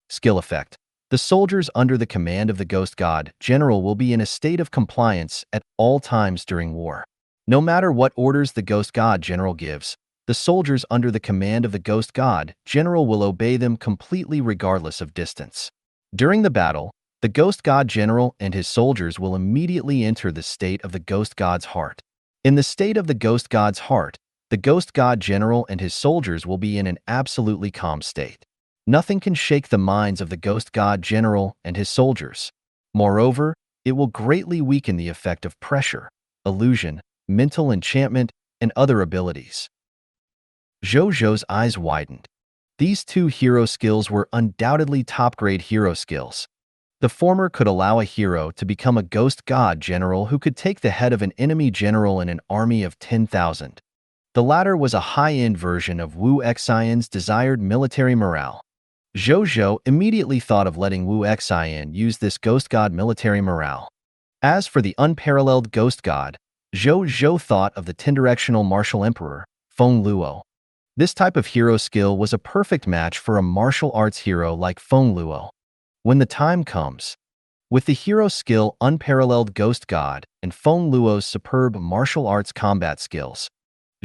Skill Effect, the soldiers under the command of the Ghost God General will be in a state of compliance at all times during war. No matter what orders the Ghost God General gives, the soldiers under the command of the Ghost God General will obey them completely regardless of distance. During the battle, the Ghost God General and his soldiers will immediately enter the state of the Ghost God's heart. In the state of the Ghost God's heart, the Ghost God General and his soldiers will be in an absolutely calm state. Nothing can shake the minds of the Ghost God General and his soldiers. Moreover, it will greatly weaken the effect of pressure, illusion, mental enchantment, and other abilities. Zhou Zhou's eyes widened. These two hero skills were undoubtedly top-grade hero skills. The former could allow a hero to become a Ghost God General who could take the head of an enemy general in an army of 10,000. The latter was a high-end version of Wu Xian's desired military morale. Zhou Zhou immediately thought of letting Wu Xian use this Ghost God military morale. As for the unparalleled Ghost God, Zhou Zhou thought of the ten-directional martial emperor, Feng Luo. This type of hero skill was a perfect match for a martial arts hero like Feng Luo. When the time comes, with the hero skill unparalleled Ghost God and Feng Luo's superb martial arts combat skills,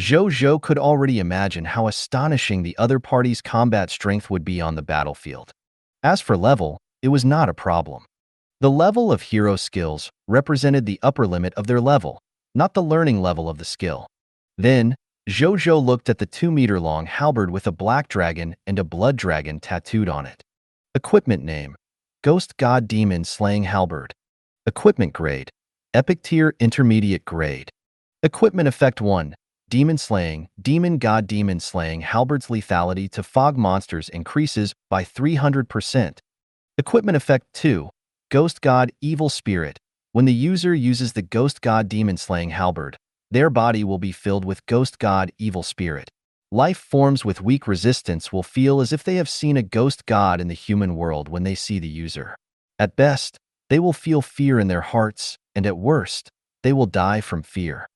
Zhou Zhou could already imagine how astonishing the other party's combat strength would be on the battlefield. As for level, it was not a problem. The level of hero skills represented the upper limit of their level, not the learning level of the skill. Then, Zhou Zhou looked at the 2-meter-long halberd with a black dragon and a blood dragon tattooed on it. Equipment name: Ghost God Demon Slaying Halberd. Equipment grade: Epic Tier Intermediate Grade. Equipment effect 1: Demon Slaying. Demon God Demon Slaying Halberd's lethality to fog monsters increases by 300%. Equipment effect 2: Ghost God Evil Spirit. When the user uses the Ghost God Demon Slaying Halberd, their body will be filled with Ghost God Evil Spirit. Life forms with weak resistance will feel as if they have seen a ghost god in the human world when they see the user. At best, they will feel fear in their hearts, and at worst, they will die from fear.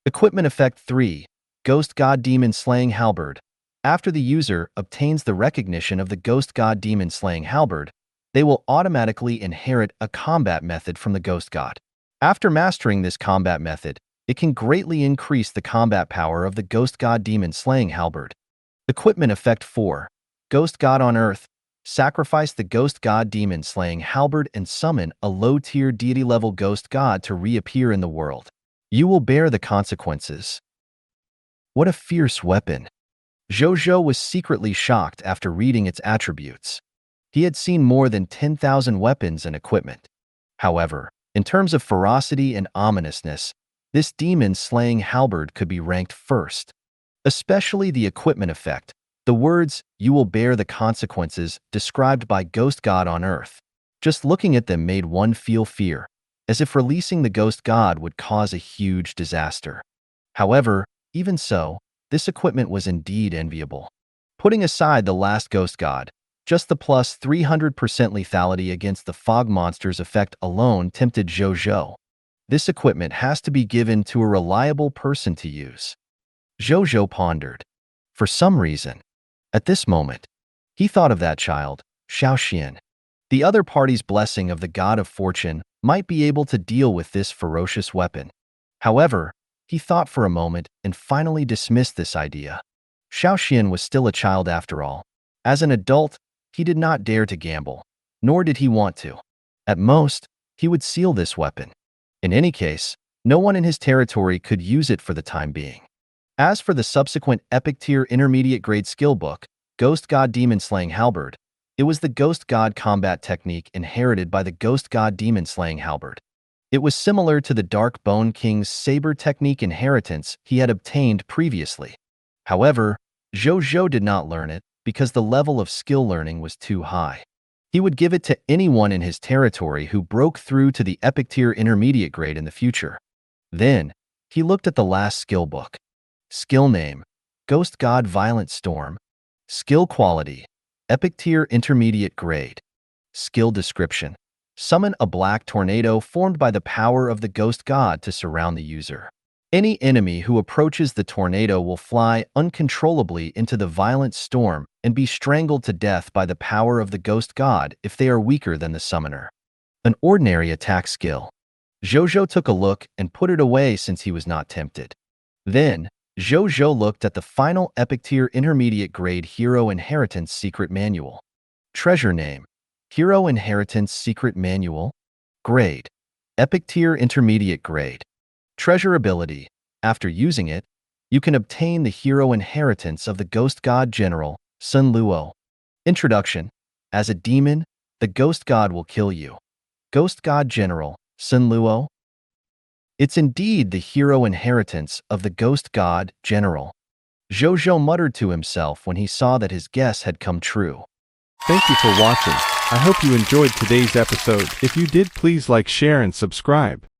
Equipment effect 3: Ghost God Demon Slaying Halberd. After the user obtains the recognition of the Ghost God Demon Slaying Halberd, they will automatically inherit a combat method from the Ghost God. After mastering this combat method, it can greatly increase the combat power of the Ghost God Demon Slaying Halberd. Equipment effect 4: Ghost God on Earth. Sacrifice the Ghost God Demon Slaying Halberd and summon a low-tier deity-level Ghost God to reappear in the world. You will bear the consequences. What a fierce weapon! Zhou Zhou was secretly shocked after reading its attributes. He had seen more than 10,000 weapons and equipment. However, in terms of ferocity and ominousness, this demon-slaying halberd could be ranked first. Especially the equipment effect, the words, "You will bear the consequences," described by Ghost God on Earth. Just looking at them made one feel fear, as if releasing the Ghost God would cause a huge disaster. However, even so, this equipment was indeed enviable. Putting aside the last Ghost God, just the plus 300% lethality against the fog monster's effect alone tempted Zhou Zhou. This equipment has to be given to a reliable person to use. Zhou Zhou pondered. For some reason, at this moment, he thought of that child, Xiaoxian. The other party's blessing of the God of Fortune might be able to deal with this ferocious weapon. However, he thought for a moment and finally dismissed this idea. Xiaoxian was still a child after all. As an adult, he did not dare to gamble, nor did he want to. At most, he would seal this weapon. In any case, no one in his territory could use it for the time being. As for the subsequent Epic Tier Intermediate Grade skill book, Ghost God Demon Slaying Halberd, it was the Ghost God combat technique inherited by the Ghost God Demon Slaying Halberd. It was similar to the Dark Bone King's saber technique inheritance he had obtained previously. However, Zhou Zhou did not learn it because the level of skill learning was too high. He would give it to anyone in his territory who broke through to the Epic Tier Intermediate Grade in the future. Then, he looked at the last skill book. Skill name: Ghost God Violent Storm. Skill quality: Epic Tier Intermediate Grade. Skill description: Summon a black tornado formed by the power of the Ghost God to surround the user. Any enemy who approaches the tornado will fly uncontrollably into the violent storm and be strangled to death by the power of the Ghost God if they are weaker than the summoner. An ordinary attack skill. Zhou Zhou took a look and put it away since he was not tempted. Then, Zhou Zhou looked at the final Epic Tier Intermediate Grade Hero Inheritance Secret Manual. Treasure name: Hero Inheritance Secret Manual. Grade: Epic Tier Intermediate Grade. Treasure ability: after using it, you can obtain the hero inheritance of the Ghost God General, Sun Luo. Introduction: as a demon, the Ghost God will kill you. Ghost God General, Sun Luo. It's indeed the hero inheritance of the Ghost God General. Zhou Zhou muttered to himself when he saw that his guess had come true. Thank you for watching. I hope you enjoyed today's episode. If you did, please like, share, and subscribe.